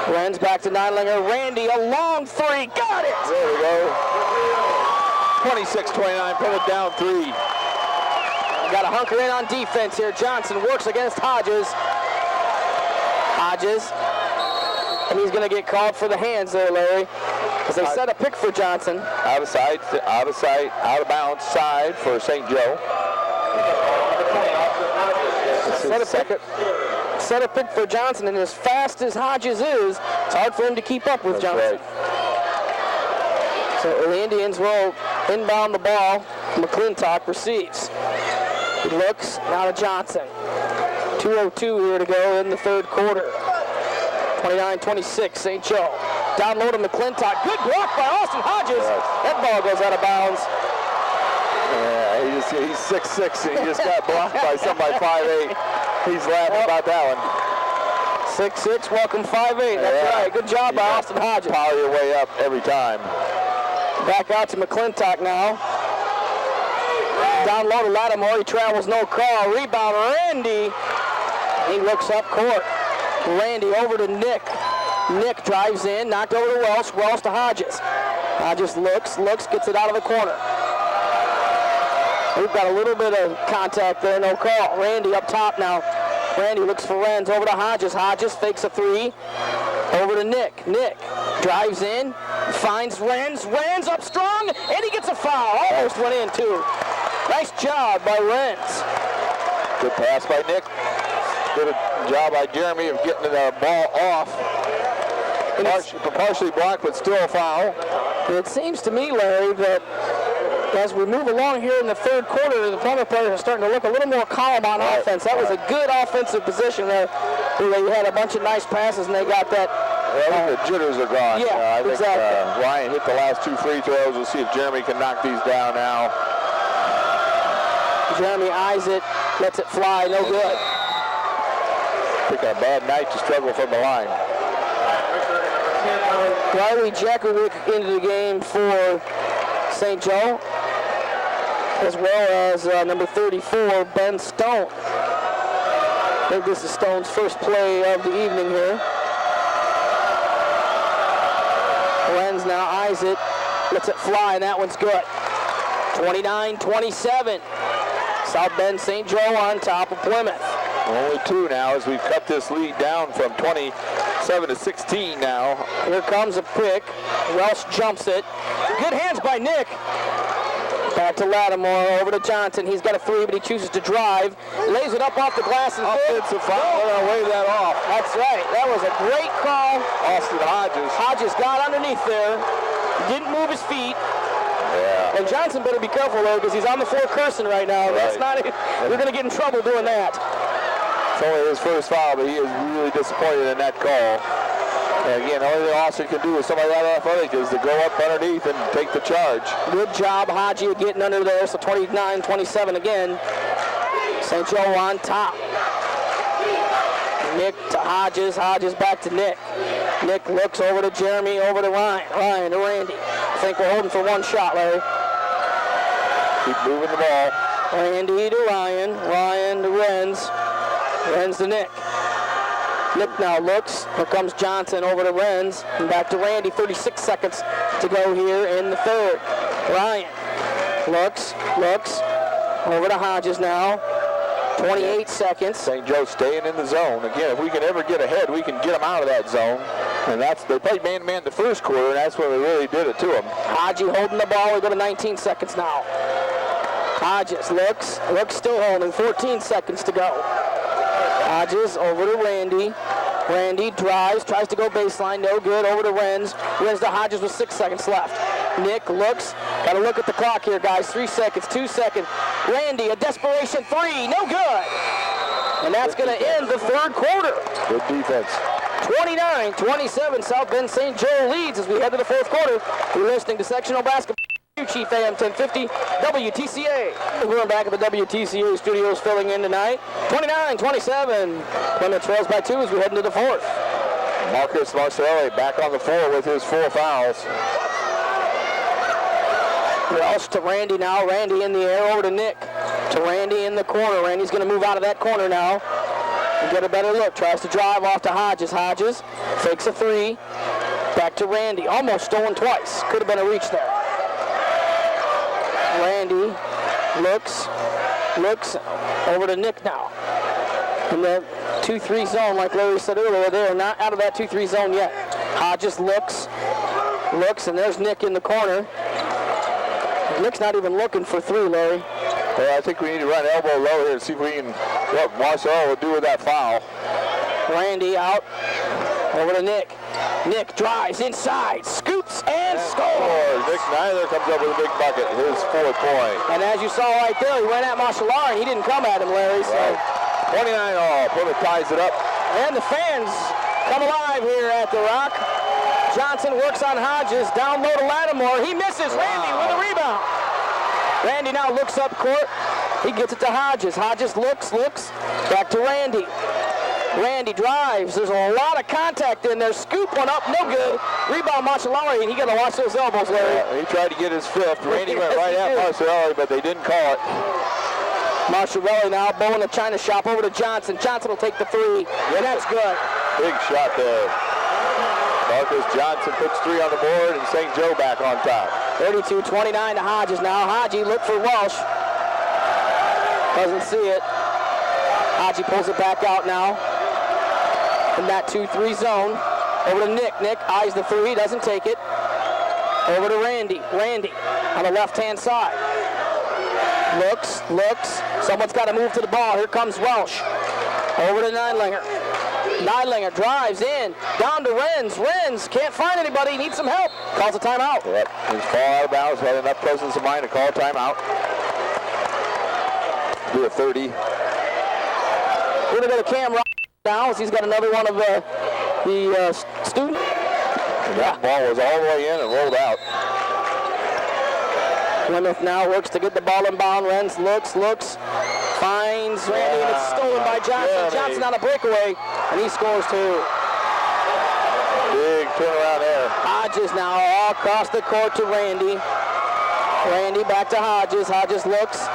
Renz back to Nidlinger. Randy, a long three. Got it! There we go. 26-29, Plymouth down 3. Got to hunker in on defense here. Johnson works against Hodges. And he's going to get called for the hands there, Larry, because they set a pick for Johnson. Out of sight, out of bounds side for St. Joe. Set a pick for Johnson, and as fast as Hodges is, it's hard for him to keep up with Johnson. Right. So the Indians will inbound the ball. McClintock receives. He looks, now to Johnson. 2:02 here to go in the third quarter. 29-26, St. Joe. Down low to McClintock. Good block by Austin Hodges. That ball goes out of bounds. Yeah, he's 6'6", and he just got blocked by somebody 5'8". He's laughing about that one. 6'6", welcome 5'8". That's right. Good job by Austin Hodges. Power your way up every time. Back out to McClintock now. Down low to Lattimore. He travels, no call. Rebound, Randy. He looks up court. Randy over to Nick. Nick drives in, knocked over to Welsh. Welsh to Hodges. Hodges looks, gets it out of the corner. We've got a little bit of contact there, no call. Randy up top now. Randy looks for Renz, over to Hodges. Hodges fakes a three. Over to Nick. Nick drives in, finds Renz. Renz up strong, and he gets a foul. Almost went in, too. Nice job by Renz. Good pass by Nick. Good job by Jeremy of getting the ball off. Partially blocked, but still a foul. It seems to me, Larry, that as we move along here in the third quarter, the Plymouth players are starting to look a little more calm on offense. That was a good offensive position there. They had a bunch of nice passes, and they got that. I think the jitters are gone. Yeah, I think exactly. Ryan hit the last two free throws. We'll see if Jeremy can knock these down now. Jeremy eyes it, lets it fly, no good. Picking a bad night to struggle from the line. Riley Jakovic into the game for St. Joe, as well as number 34, Ben Stone. I think this is Stone's first play of the evening here. Lenz now eyes it, lets it fly, and that one's good. 29-27. South Bend St. Joe on top of Plymouth. Only two now as we've cut this lead down from 27 to 16 now. Here comes a pick. Welsh jumps it. Good hands by Nick. Back to Lattimore, over to Johnson. He's got a three, but he chooses to drive. Lays it up off the glass and offensive foul. We're gonna wave that off. That's right. That was a great call. Austin Hodges. Hodges got underneath there. Didn't move his feet. Yeah. And Johnson better be careful though, because he's on the floor cursing right now. Right. That's not. We're gonna get in trouble doing that. It's only his first foul, but he is really disappointed in that call. And again, the only thing Austin can do with somebody that athletic is to go up underneath and take the charge. Good job, Hodgie, getting under there. So 29-27 again. St. Joe on top. Nick to Hodges. Hodges back to Nick. Nick looks over to Jeremy, over to Ryan. Ryan to Randy. I think we're holding for one shot, Larry. Keep moving the ball. Randy to Ryan. Ryan to Renz. Renz to Nick. Nick now looks. Here comes Johnson over to Renz. And back to Randy. 36 seconds to go here in the third. Ryan looks. Over to Hodges now. 28 seconds. St. Joe staying in the zone. Again, if we can ever get ahead, we can get them out of that zone. And they played man-to-man the first quarter, and that's when they really did it to them. Hodgie holding the ball. We go to 19 seconds now. Hodges looks still holding. 14 seconds to go. Hodges over to Randy. Randy drives, tries to go baseline, no good. Over to Renz. Renz to Hodges with 6 seconds left. Nick looks. Got to look at the clock here, guys. 3 seconds, 2 seconds. Randy, a desperation three, no good. And that's going to end the third quarter. Good defense. 29-27, South Bend St. Joe leads as we head to the fourth quarter. You're listening to Sectional Basketball. Chief AM 1050 WTCA. We're back at the WTCA studios filling in tonight. 29-27. Plymouth trails by 2 as we head into the 4th. Marcus Marcelli back on the floor with his 4 fouls. Welsh to Randy now. Randy in the air over to Nick. To Randy in the corner. Randy's going to move out of that corner now and get a better look. Tries to drive off to Hodges. Hodges fakes a 3. Back to Randy. Almost stolen twice. Could have been a reach there. Randy looks over to Nick now. In the 2-3 zone, like Larry said earlier, they're not out of that 2-3 zone yet. Hodges looks, and there's Nick in the corner. Nick's not even looking for 3, Larry. Well, I think we need to run elbow low here and see if we can, what Marcel will do with that foul. Randy out, over to Nick. Nick drives inside, scoops, and scores. Nick Nyler comes up with a big bucket, his 4th point. And as you saw right there, he went at Marshallari, and he didn't come at him, Larry. So. Right. 29-all, Plymouth ties it up. And the fans come alive here at the Rock. Johnson works on Hodges, down low to Lattimore. He misses. Randy with a rebound. Randy now looks up court. He gets it to Hodges. Hodges looks, back to Randy. Randy drives. There's a lot of contact in there. Scoop one up, no good. Rebound Marcellari, and he got to watch those elbows, Larry. Yeah, he tried to get his 5th. Randy went right at Marcellari, but they didn't call it. Marcellari now bowling the China shop over to Johnson. Johnson will take the 3, and that's good. Big shot there. Marcus Johnson puts 3 on the board, and St. Joe back on top. 32-29 to Hodges now. Hodgie look for Welsh. Doesn't see it. Hodgie pulls it back out now. In that 2-3 zone. Over to Nick. Nick eyes the 3, doesn't take it. Over to Randy. Randy on the left-hand side. Looks. Someone's got to move to the ball. Here comes Welsh. Over to Neidlinger. Neidlinger drives in. Down to Renz. Renz can't find anybody. Needs some help. Calls a timeout. Yep. He's fall out of bounds. Had enough presence of mind to call a timeout. Do a 30. We're going to go to Cam now as he's got another one of the student. And that ball was all the way in and rolled out. Plymouth now works to get the ball inbound. Renz looks, finds Randy, and it's stolen by Johnson. Johnson on a breakaway, and he scores 2. Big turnaround there. Hodges now all across the court to Randy. Randy back to Hodges. Hodges looks.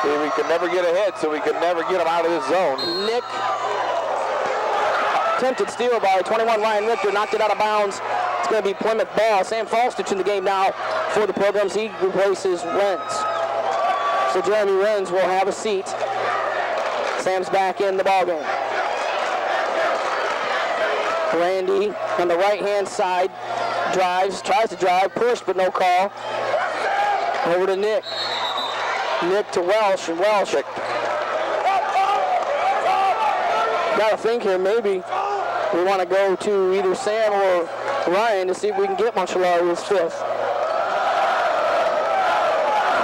See, we could never get ahead, so we could never get him out of this zone. Nick. Attempted steal by 21 Ryan Richter, knocked it out of bounds. It's going to be Plymouth ball. Sam Falstich in the game now for the Pilgrims. He replaces Renz. So Jeremy Renz will have a seat. Sam's back in the ballgame. Randy on the right-hand side tries to drive, pushed but no call. Over to Nick. Nick to Welsh, and Welsh. Got to think here, maybe we want to go to either Sam or Ryan to see if we can get Marcellari his 5th.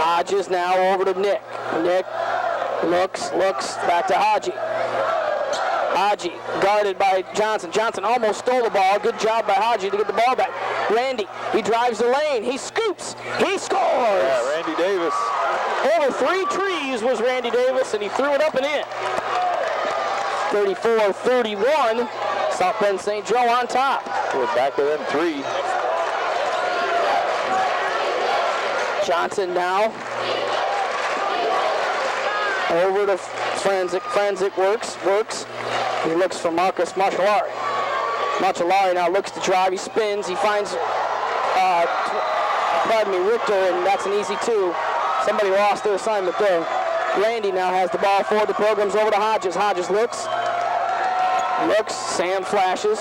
Hodges now over to Nick. Nick looks, back to Hodgie. Hodgie guarded by Johnson. Johnson almost stole the ball. Good job by Hodgie to get the ball back. Randy, he drives the lane. He scoops. He scores. Yeah, Randy Davis. Over 3 trees was Randy Davis, and he threw it up and in. 34-31. South Bend St. Joe on top. We're back to them 3. Johnson now. Over to Franzik. Franzik works. He looks for Marcus Marcellari. Marcellari now looks to drive. He spins. He finds, Richter, and that's an easy 2. Somebody lost their assignment there. Randy now has the ball for the Pilgrims over to Hodges. Hodges looks. Sam flashes.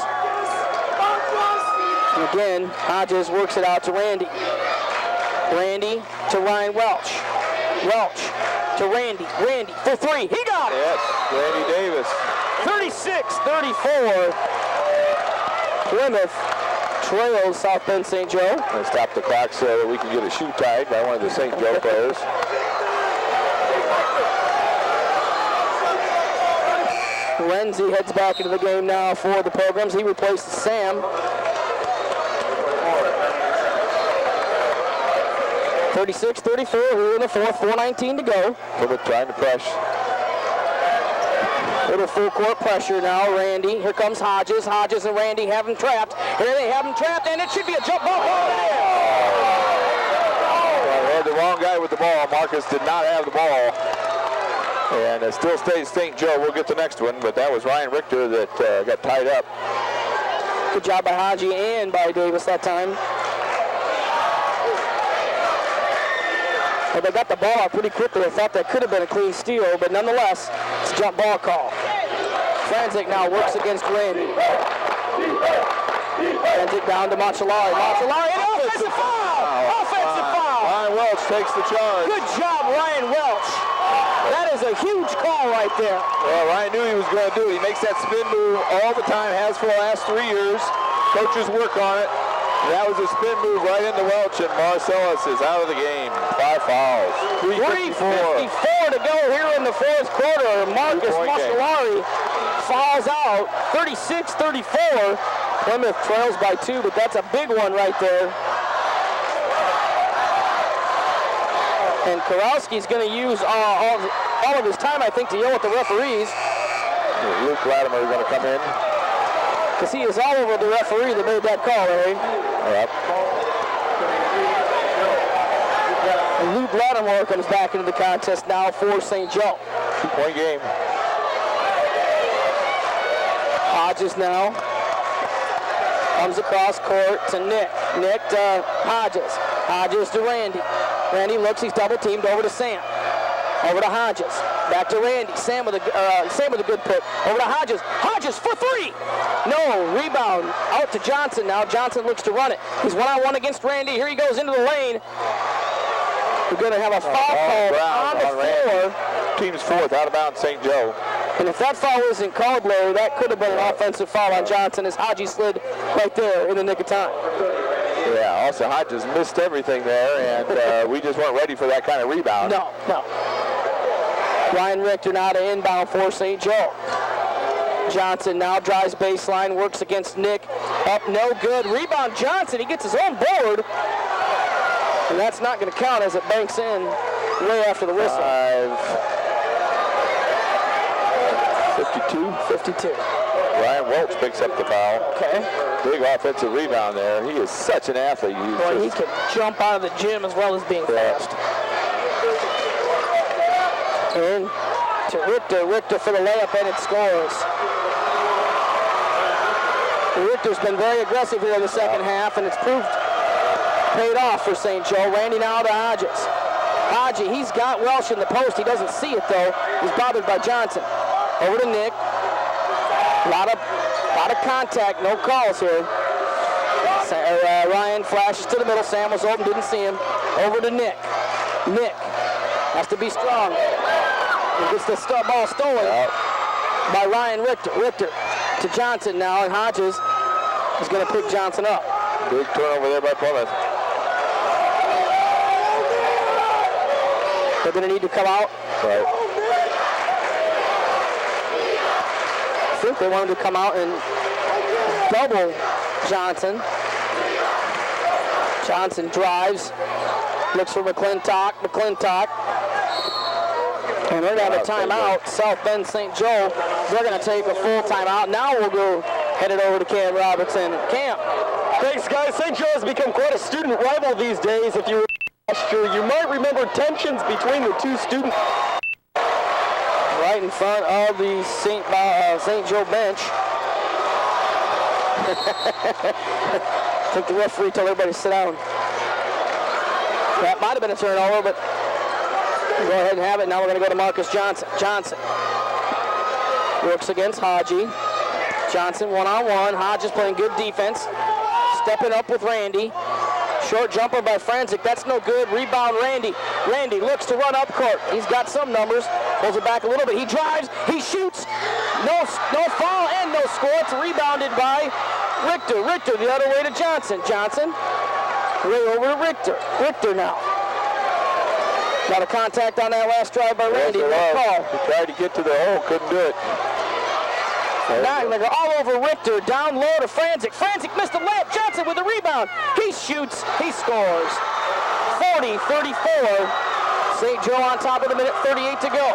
And again, Hodges works it out to Randy. Randy to Ryan Welch. Welch to Randy. Randy for 3. He got it. Yes, Randy Davis. 36-34. Plymouth trails South Bend St. Joe. Let's stop the clock so that we can get a shoe tied by one of the St. Joe players. Renzi heads back into the game now for the Pilgrims. He replaces Sam. 36-34 here in the fourth, 4:19 to go. Plymouth trying to press. Little full court pressure now, Randy. Here comes Hodges. Hodges and Randy have him trapped. Here they have him trapped, and it should be a jump ball. They had the wrong guy with the ball. Marcus did not have the ball. And it still stays St. Joe. We'll get the next one, but that was Ryan Richter that got tied up. Good job by Haji and by Davis that time. But they got the ball out pretty quickly. I thought that could have been a clean steal, but nonetheless, it's a jump ball call. Franzik now works against Randy. Franzik down to Macellari. Macellari, and offensive foul! Offensive foul! Ryan Welch takes the charge. Good job, Ryan Welch. That is a huge call right there. Well, Ryan knew he was going to do it. He makes that spin move all the time, has for the last 3 years. Coaches work on it. That was a spin move right into Welch, and Marcellus is out of the game. 5 fouls. 3:54 to go here in the fourth quarter. Marcus Macellari fouls out. 36-34. Plymouth trails by 2, but that's a big one right there. And Karowski's going to use all of his time, I think, to yell at the referees. Luke Latimer is going to come in. Because he is all over the referee that made that call, Larry. Yep. And Luke Latimer comes back into the contest now for St. Joe. 2-point game. Hodges now comes across court to Nick. Nick to Hodges. Hodges to Randy. Randy looks, he's double teamed over to Sam. Over to Hodges. Back to Randy. Sam with a good put. Over to Hodges. Hodges for 3. No. Rebound. Out to Johnson now. Johnson looks to run it. He's one-on-one against Randy. Here he goes into the lane. We're going to have a foul call on the floor. Team's fourth, out of bounds, St. Joe. And if that foul isn't called, Larry, that could have been an offensive foul on Johnson as Hodges slid right there in the nick of time. Yeah, also Hodges missed everything there, and we just weren't ready for that kind of rebound. No. Ryan Richter now to inbound for St. Joe. Johnson now drives baseline, works against Nick. Up, no good. Rebound Johnson, he gets his own board. And that's not going to count as it banks in way after the whistle. 52. Ryan Welch picks up the foul. Okay. Big offensive rebound there. He is such an athlete. Boy, he can jump out of the gym as well as being fast. And to Richter for the layup, and it scores. Richter's been very aggressive here in the second half, and it's paid off for St. Joe. Randy now to Hodges. Hodges, he's got Welch in the post. He doesn't see it, though. He's bothered by Johnson. Over to Nick. A lot of contact, no calls here. Ryan flashes to the middle. Sam was open, didn't see him. Over to Nick. Nick has to be strong. He gets the ball stolen by Ryan Richter. Richter to Johnson now, and Hodges is going to pick Johnson up. Big turnover there by Plymouth. They're going to need to come out. Right. I think they wanted to come out and double Johnson. Johnson drives, looks for McClintock. And they're going to have a timeout. South Bend St. Joe, they're going to take a full timeout. Now we'll go headed over to Cam Robertson. Cam. Thanks, guys. St. Joe has become quite a student rival these days. If you were last year, you might remember tensions between the two students. Right in front of the St. Joe bench. I think the referee told everybody to sit down. That might have been a turnover, but go ahead and have it. Now we're going to go to Marcus Johnson. Johnson works against Haji. Johnson one-on-one. Hodges playing good defense. Stepping up with Randy. Short jumper by Franzik. That's no good. Rebound Randy. Randy looks to run up court. He's got some numbers. Pulls it back a little bit. He drives. He shoots. No foul and no score. It's rebounded by Richter. Richter the other way to Johnson. Johnson way over to Richter. Richter now. Got a contact on that last drive by Randy. No call. He tried to get to the hole. Couldn't do it. Now they're all over Richter, down low to Franzik. Franzik missed the layup. Johnson with the rebound. He shoots. He scores. 40-34. St. Joe on top with a minute 38 to go.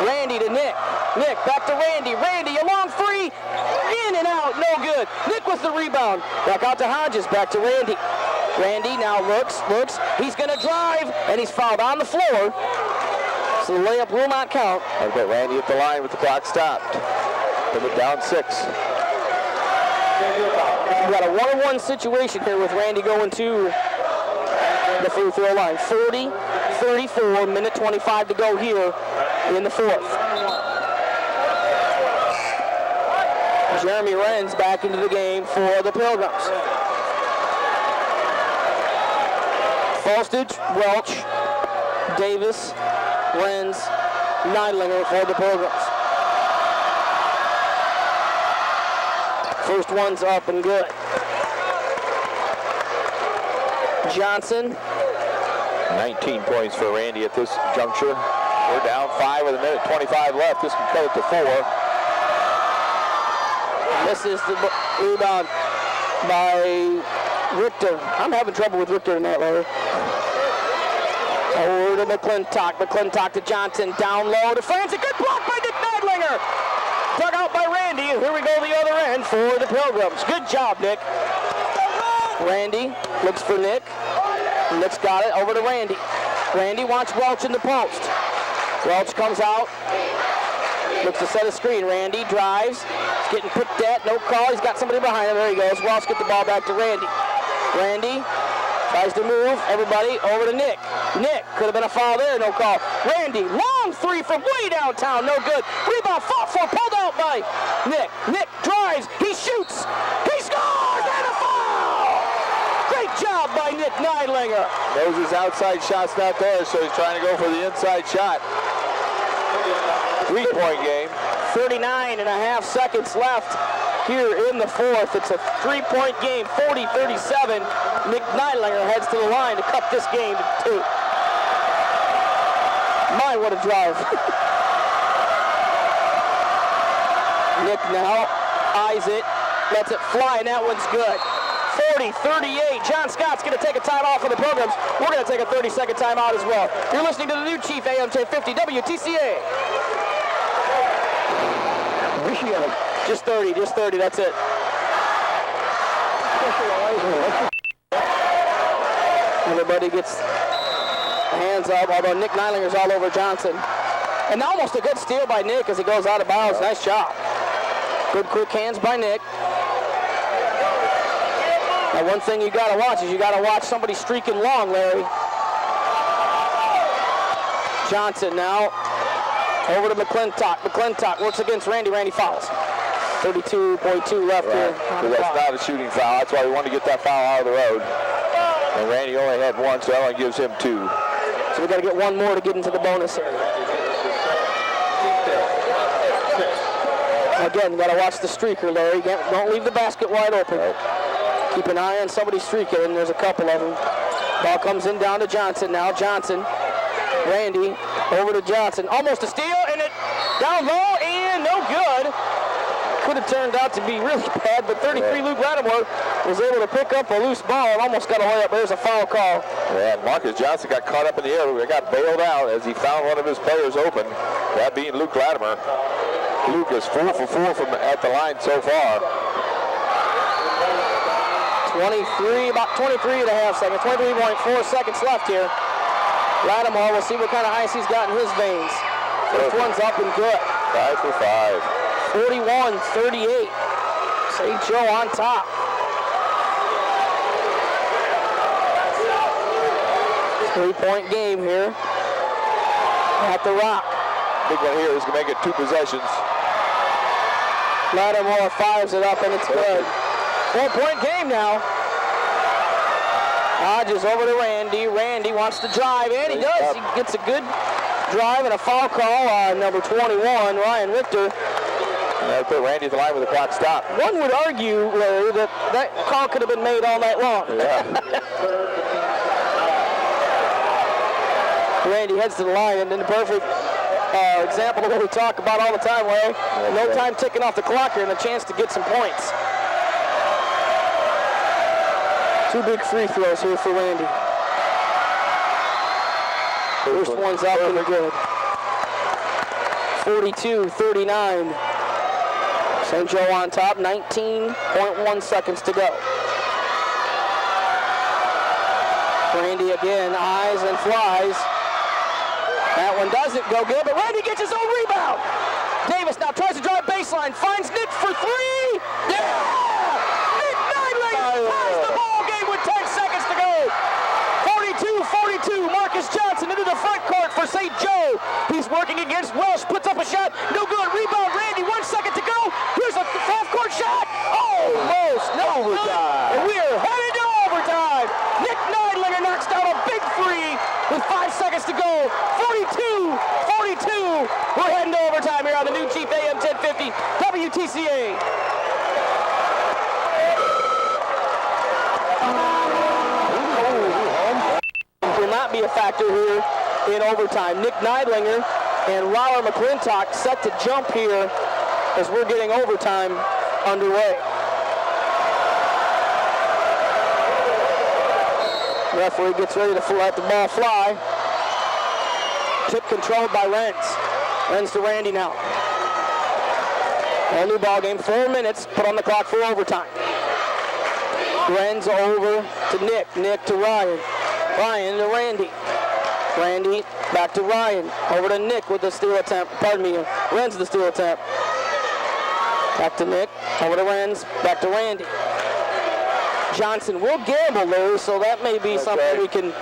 Randy to Nick. Nick back to Randy. Randy, a long three. In and out, no good. Nick with the rebound. Back out to Hodges, back to Randy. Randy now looks. He's going to drive, and he's fouled on the floor. So the layup will not count. I've got Randy at the line with the clock stopped. Put it down 6. We've got a 1-on-1 situation here with Randy going to the free throw line. 40-34, minute 25 to go here in the fourth. Jeremy Wren's back into the game for the Pilgrims. Falstidge, Welch, Davis, Wren's, Neidlinger for the Pilgrims. First one's up and good. Johnson. 19 points for Randy at this juncture. We're down 5 with a minute 25 left. This can cut it to 4. This is the rebound by Richter. I'm having trouble with Richter tonight, Larry. Over to McClintock. McClintock to Johnson. Down low to Francis. Good block by Nick Neidlinger. Dug out by Randy. And here we go the other end for the Pilgrims. Good job, Nick. Randy looks for Nick. Nick's got it. Over to Randy. Randy wants Welch in the post. Welch comes out. Looks to set a screen. Randy drives. He's getting picked at. No call. He's got somebody behind him. There he goes. Welch get the ball back to Randy. Randy tries to move. Everybody over to Nick. Nick, could have been a foul there. No call. Randy, long three from way downtown. No good. Rebound fought for. Pulled out by Nick. Nick drives. He shoots. He scores. And a foul. Great job by Nick Neidlinger. Knows his outside shot's not there, so he's trying to go for the inside shot. 3-point game. 39 and a half seconds left here in the fourth. It's a 3-point game, 40-37. Nick Neidlinger heads to the line to cut this game to 2. My, what a drive. Nick now eyes it, lets it fly, and that one's good. 40-38. John Scott's going to take a timeout for the Pilgrims. We're going to take a 30-second timeout as well. You're listening to the new Chief AM 1050 WTCA. Just 30, that's it. Everybody gets hands up, although Nick Neidlinger's all over Johnson. And almost a good steal by Nick as he goes out of bounds. Nice job. Good quick hands by Nick. Now one thing you got to watch is you got to watch somebody streaking long, Larry. Johnson now over to McClintock. McClintock works against Randy. Randy fouls. 32.2 left here. So that's not a shooting foul. That's why we wanted to get that foul out of the road. And Randy only had 1, so that only gives him 2. So we got to get 1 more to get into the bonus area. Again, you got to watch the streaker, Larry. Don't leave the basket wide open. Keep an eye on somebody streaking, and there's a couple of them. Ball comes in down to Johnson now. Johnson, Randy, over to Johnson. Almost a steal, and it down low, and no good. Could have turned out to be really bad, but 33 Luke Lattimore was able to pick up a loose ball and almost got a layup. There's a foul call. Yeah, Marcus Johnson got caught up in the air. He got bailed out as he found one of his players open, that being Luke Lattimore. Luke is 4 for 4 from at the line so far. 23, about 23 and a half seconds, 23.4 seconds left here. Lattimore, we'll see what kind of ice he's got in his veins. First one's up and good. 5 for 5. 41-38. St. Joe on top. Three-point game here at the Rock. Big one here is going to make it 2 possessions. Lattimore fires it up, and it's good. 4-point game now. Hodges over to Randy. Randy wants to drive, and he does. He gets a good drive and a foul call on number 21, Ryan Richter. That put Randy at the line with the clock stopped. One would argue, Larry, that that call could have been made all night long. Yeah. Randy heads to the line, and then the perfect example of what we talk about all the time, Larry. No time ticking off the clock here and a chance to get some points. 2 big free throws here for Randy. First one's up and good. 42-39. St. Joe on top, 19.1 seconds to go. Randy again, eyes and flies. That one doesn't go good, but Randy gets his own rebound. Davis now tries to drive baseline, finds Nick for three. Yeah! Nick Neidling ties the ball game with 10 seconds to go. 42-42, Marcus Johnson into the front court for St. Joe. He's working against Welsh, puts up a shot, no good, rebound Randy, 1 second to go. Here's a half-court shot. Almost, no overtime. And we are headed to overtime. Nick Neidlinger knocks down a big three with 5 seconds to go. 42-42. We're heading to overtime here on the new Chief AM 1050 WTCA. Will not be a factor here in overtime. Nick Neidlinger and Roller McClintock set to jump here as we're getting overtime underway. Referee gets ready to let the ball fly. Tip controlled by Renz. Renz to Randy now. Whole new ball game, 4 minutes put on the clock for overtime. Renz over to Nick. Nick to Ryan. Ryan to Randy. Randy back to Ryan. Over to Nick with the steal attempt. Pardon me, Renz the steal attempt. Back to Nick. Over to Renz. Back to Randy. Johnson will gamble there, so that may be something we can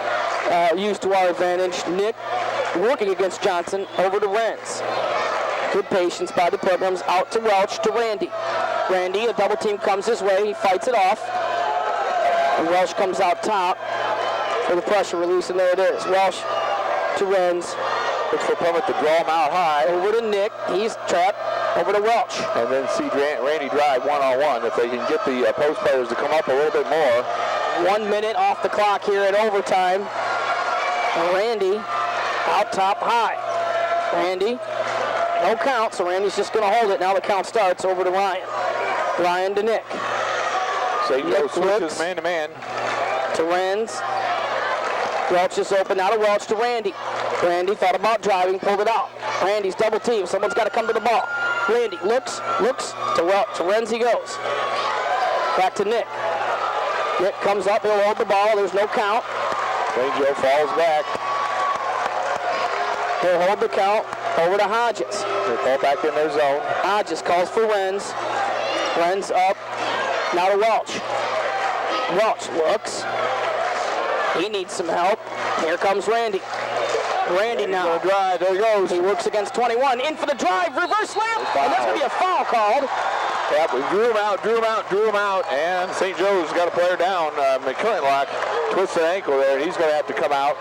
use to our advantage. Nick working against Johnson. Over to Renz. Good patience by the Pilgrims. Out to Welch to Randy. Randy, a double team comes his way. He fights it off. And Welch comes out top for the pressure release, and there it is. Welch to Renz. Looks for Plymouth to draw him out high. Over to Nick. He's trapped. Over to Welch. And then see Randy drive one-on-one. If they can get the post players to come up a little bit more. 1 minute off the clock here at overtime. And Randy out top high. Randy, no count, so Randy's just going to hold it. Now the count starts. Over to Ryan. Ryan to Nick. St. Joe switches man-to-man. To Renz. Welch is open. Now to Welch to Randy. Randy thought about driving, pulled it out. Randy's double team. Someone's got to come to the ball. Randy looks to Welch. To Renz he goes. Back to Nick. Nick comes up. He'll hold the ball. There's no count. St. Joe falls back. He'll hold the count. Over to Hodges. They fall back in their zone. Hodges calls for Renz. Renz up. Now to Welch. Welch looks. He needs some help. Here comes Randy. Randy now. Drive. There he goes. He works against 21. In for the drive. Reverse layup. And that's going to be a foul called. Yep, we drew him out, and St. Joe's got a player down. McClintock twists an ankle there, and he's going to have to come out.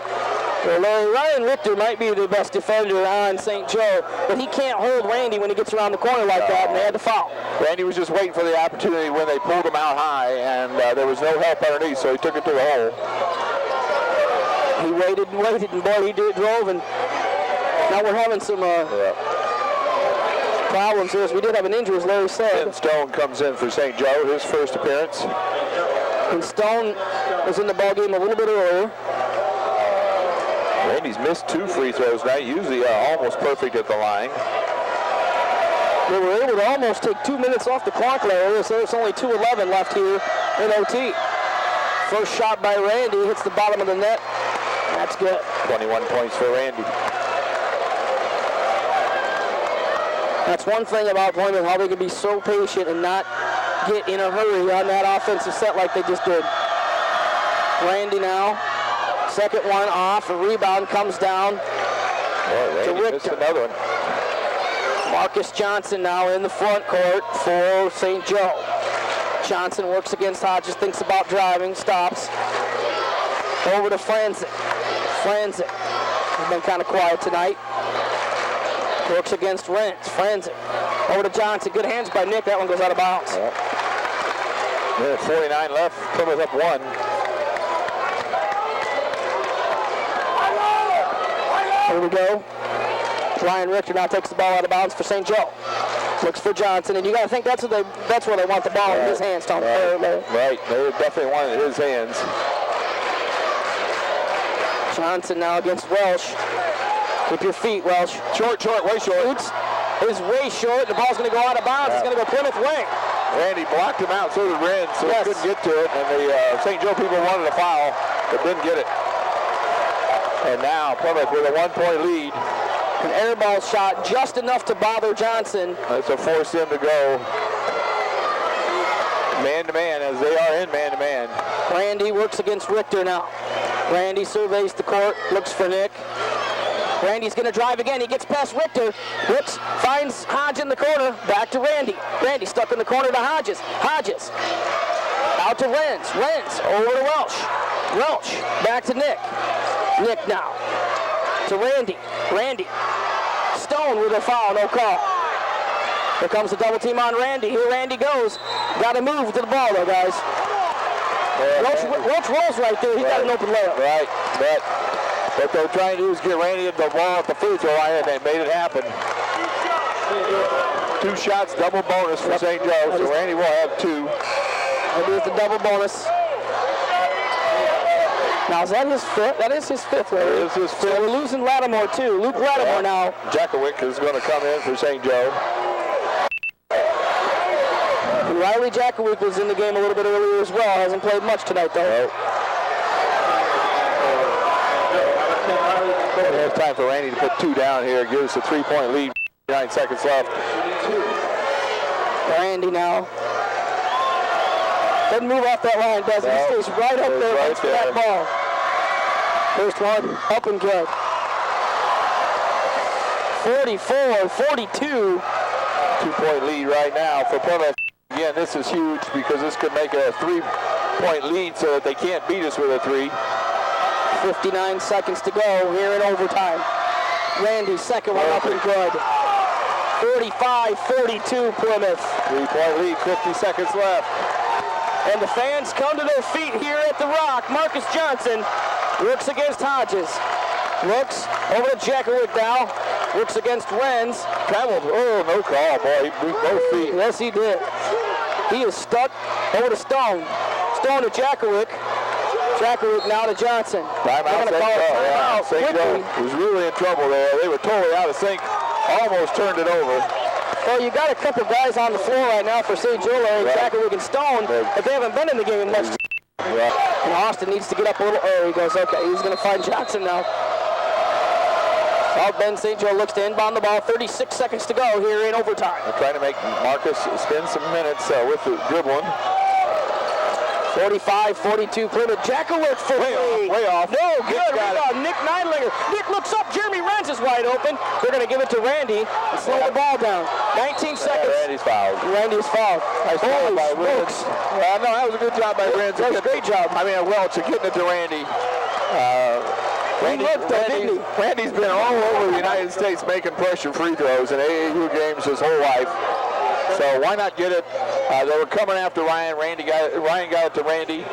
Well, Ryan Richter might be the best defender on St. Joe, but he can't hold Randy when he gets around the corner like that, and they had to foul. Randy was just waiting for the opportunity when they pulled him out high, and there was no help underneath, so he took it to the hole. He waited, and boy, he drove, and now we're having some problems here. We did have an injury, as Larry said. And Stone comes in for St. Joe, his first appearance. And Stone was in the ballgame a little bit earlier. Randy's missed 2 free throws tonight, usually almost perfect at the line. They were able to almost take 2 minutes off the clock, Larry, so there's only 2:11 left here in OT. First shot by Randy, hits the bottom of the net. That's good. 21 points for Randy. That's one thing about Plymouth, how they can be so patient and not get in a hurry on that offensive set like they just did. Randy now, second one off, a rebound comes down to Richter. Missed another one. Marcus Johnson now in the front court for St. Joe. Johnson works against Hodges, thinks about driving, stops. Over to Franzik. Franzik has been kind of quiet tonight. Works against Renz. Franzik. Over to Johnson. Good hands by Nick. That one goes out of bounds. Yep. Minute 49 left. Plymouth up 1. Here we go. Ryan Richter now takes the ball out of bounds for St. Joe. Looks for Johnson, and you got to think that's where they want the ball in his hands, Tom. Right. They definitely want it in his hands. Johnson now against Welsh. Keep your feet, Welsh. Short, way short. Shoots is way short. The ball's going to go out of bounds. It's going to go Plymouth way. Randy blocked him out, so did Wren, so Yes. he couldn't get to it. And the St. Joe people wanted a foul, but didn't get it. And now Plymouth with a 1-point lead. An air ball shot just enough to bother Johnson. That's a force him to go man-to-man, as they are in man-to-man. Randy works against Richter now. Randy surveys the court, looks for Nick. Randy's going to drive again. He gets past Richter. Rips, finds Hodge in the corner. Back to Randy. Randy stuck in the corner to Hodges. Hodges. Out to Renz. Renz over to Welsh. Welsh back to Nick. Nick now to Randy. Randy. Stone with a foul. No call. Here comes the double team on Randy. Here Randy goes. Got to move to the ball though, guys. Welch rolls right there. He's got an open layup. Right, but what they're trying to do is get Randy the ball at the free throw line, and they made it happen. 2 shots, double bonus for St. Joe, so Randy will have 2. That is the double bonus. Now, is that his fifth? That is his fifth, right? It is his fifth. So we're losing Lattimore, too. Luke Lattimore now. Jackowick is going to come in for St. Joe. And Riley Jackowick was in the game a little bit earlier as well. Hasn't played much tonight, though. It's time for Randy to put 2 down here. Give us a 3-point lead. 9 seconds left. Randy now. Doesn't move off that line, does he? He stays right up there right for that ball. First one, up and good. 44-42. 2-point lead right now for Plymouth. Again, this is huge because this could make it a 3-point lead so that they can't beat us with a 3. 59 seconds to go here in overtime. Randy's second one up and good. 45-42 Plymouth. 3-point lead, 50 seconds left. And the fans come to their feet here at the Rock. Marcus Johnson works against Hodges. Looks over to Jackowick now. Works against Renz. Traveled. Oh, no call, boy. He moved both feet. Yes, he did. He is stuck over to Stone. Stone to Jackowick. Jackowick now to Johnson. Timeout, St. Joe. St. Joe was really in trouble there. They were totally out of sync. Almost turned it over. Well, you got a couple guys on the floor right now for St. Joe, Larry, Jackowick and Stone, but they haven't been in the game much. And Austin needs to get up a little. Oh, he goes, okay, he's going to find Johnson now. South Bend St. Joe looks to inbound the ball. 36 seconds to go here in overtime. They're trying to make Marcus spend some minutes with the dribbling. 45-42 Plymouth. Jackowick for way off. No, good rebound. Nick Neidlinger. Nick looks up. Jeremy Renz is wide open. They're going to give it to Randy and slow the ball down. 19 seconds. Randy's fouled. Randy's fouled. Nice job by Renz. No, that was a good job by Renz. That was a great job. I mean, Welch getting it to Randy. Randy's been all over the United States making pressure free throws in AAU games his whole life. So why not get it? They were coming after Ryan. Ryan got it to Randy.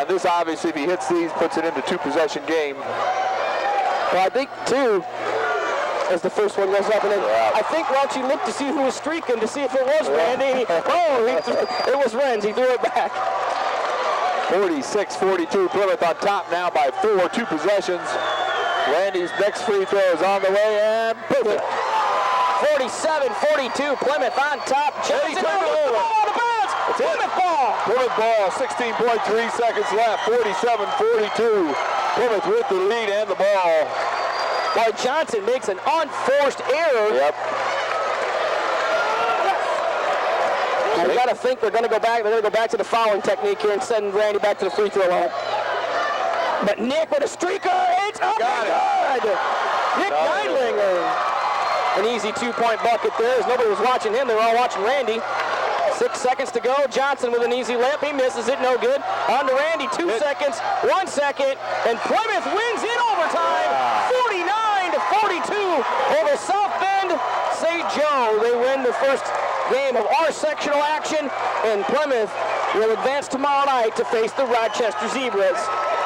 This obviously, if he hits these, puts it into 2-possession game. Well, I think 2 as the first one goes up. And then I think Welchie looked to see who was streaking to see if it was Randy. It was Renz. He threw it back. 46-42. Plymouth on top now by 4. 2 possessions. Randy's next free throw is on the way and perfect. 47-42, Plymouth on top. Johnson over. Plymouth ball. Plymouth ball, 16.3 seconds left, 47-42. Plymouth with the lead and the ball. Boy, Johnson makes an unforced error. Yep. You got to think they're going to go back. They're going to go back to the fouling technique here and send Randy back to the free throw line. But Nick with a streaker. It's up and good. Nick Neidlinger. An easy 2-point bucket there as nobody was watching him. They were all watching Randy. 6 seconds to go. Johnson with an easy layup. He misses it. No good. On to Randy. 2 seconds. 1 second. And Plymouth wins in overtime. 49-42 over South Bend St. Joe. They win the first game of our sectional action. And Plymouth will advance tomorrow night to face the Rochester Zebras.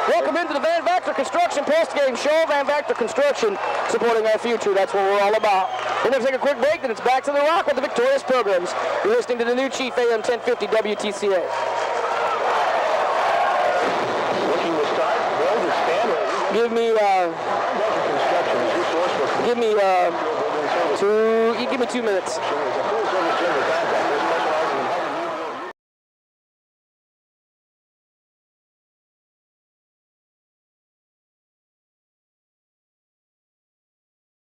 Welcome into the Van Vactor Construction post-game show. Van Vactor Construction, supporting our future. That's what we're all about. We're going to take a quick break, then it's back to the Rock with the victorious programs. You're listening to the new Chief AM 1050 WTCA. Looking to start, Walter Stanley. Give me two. You give me 2 minutes.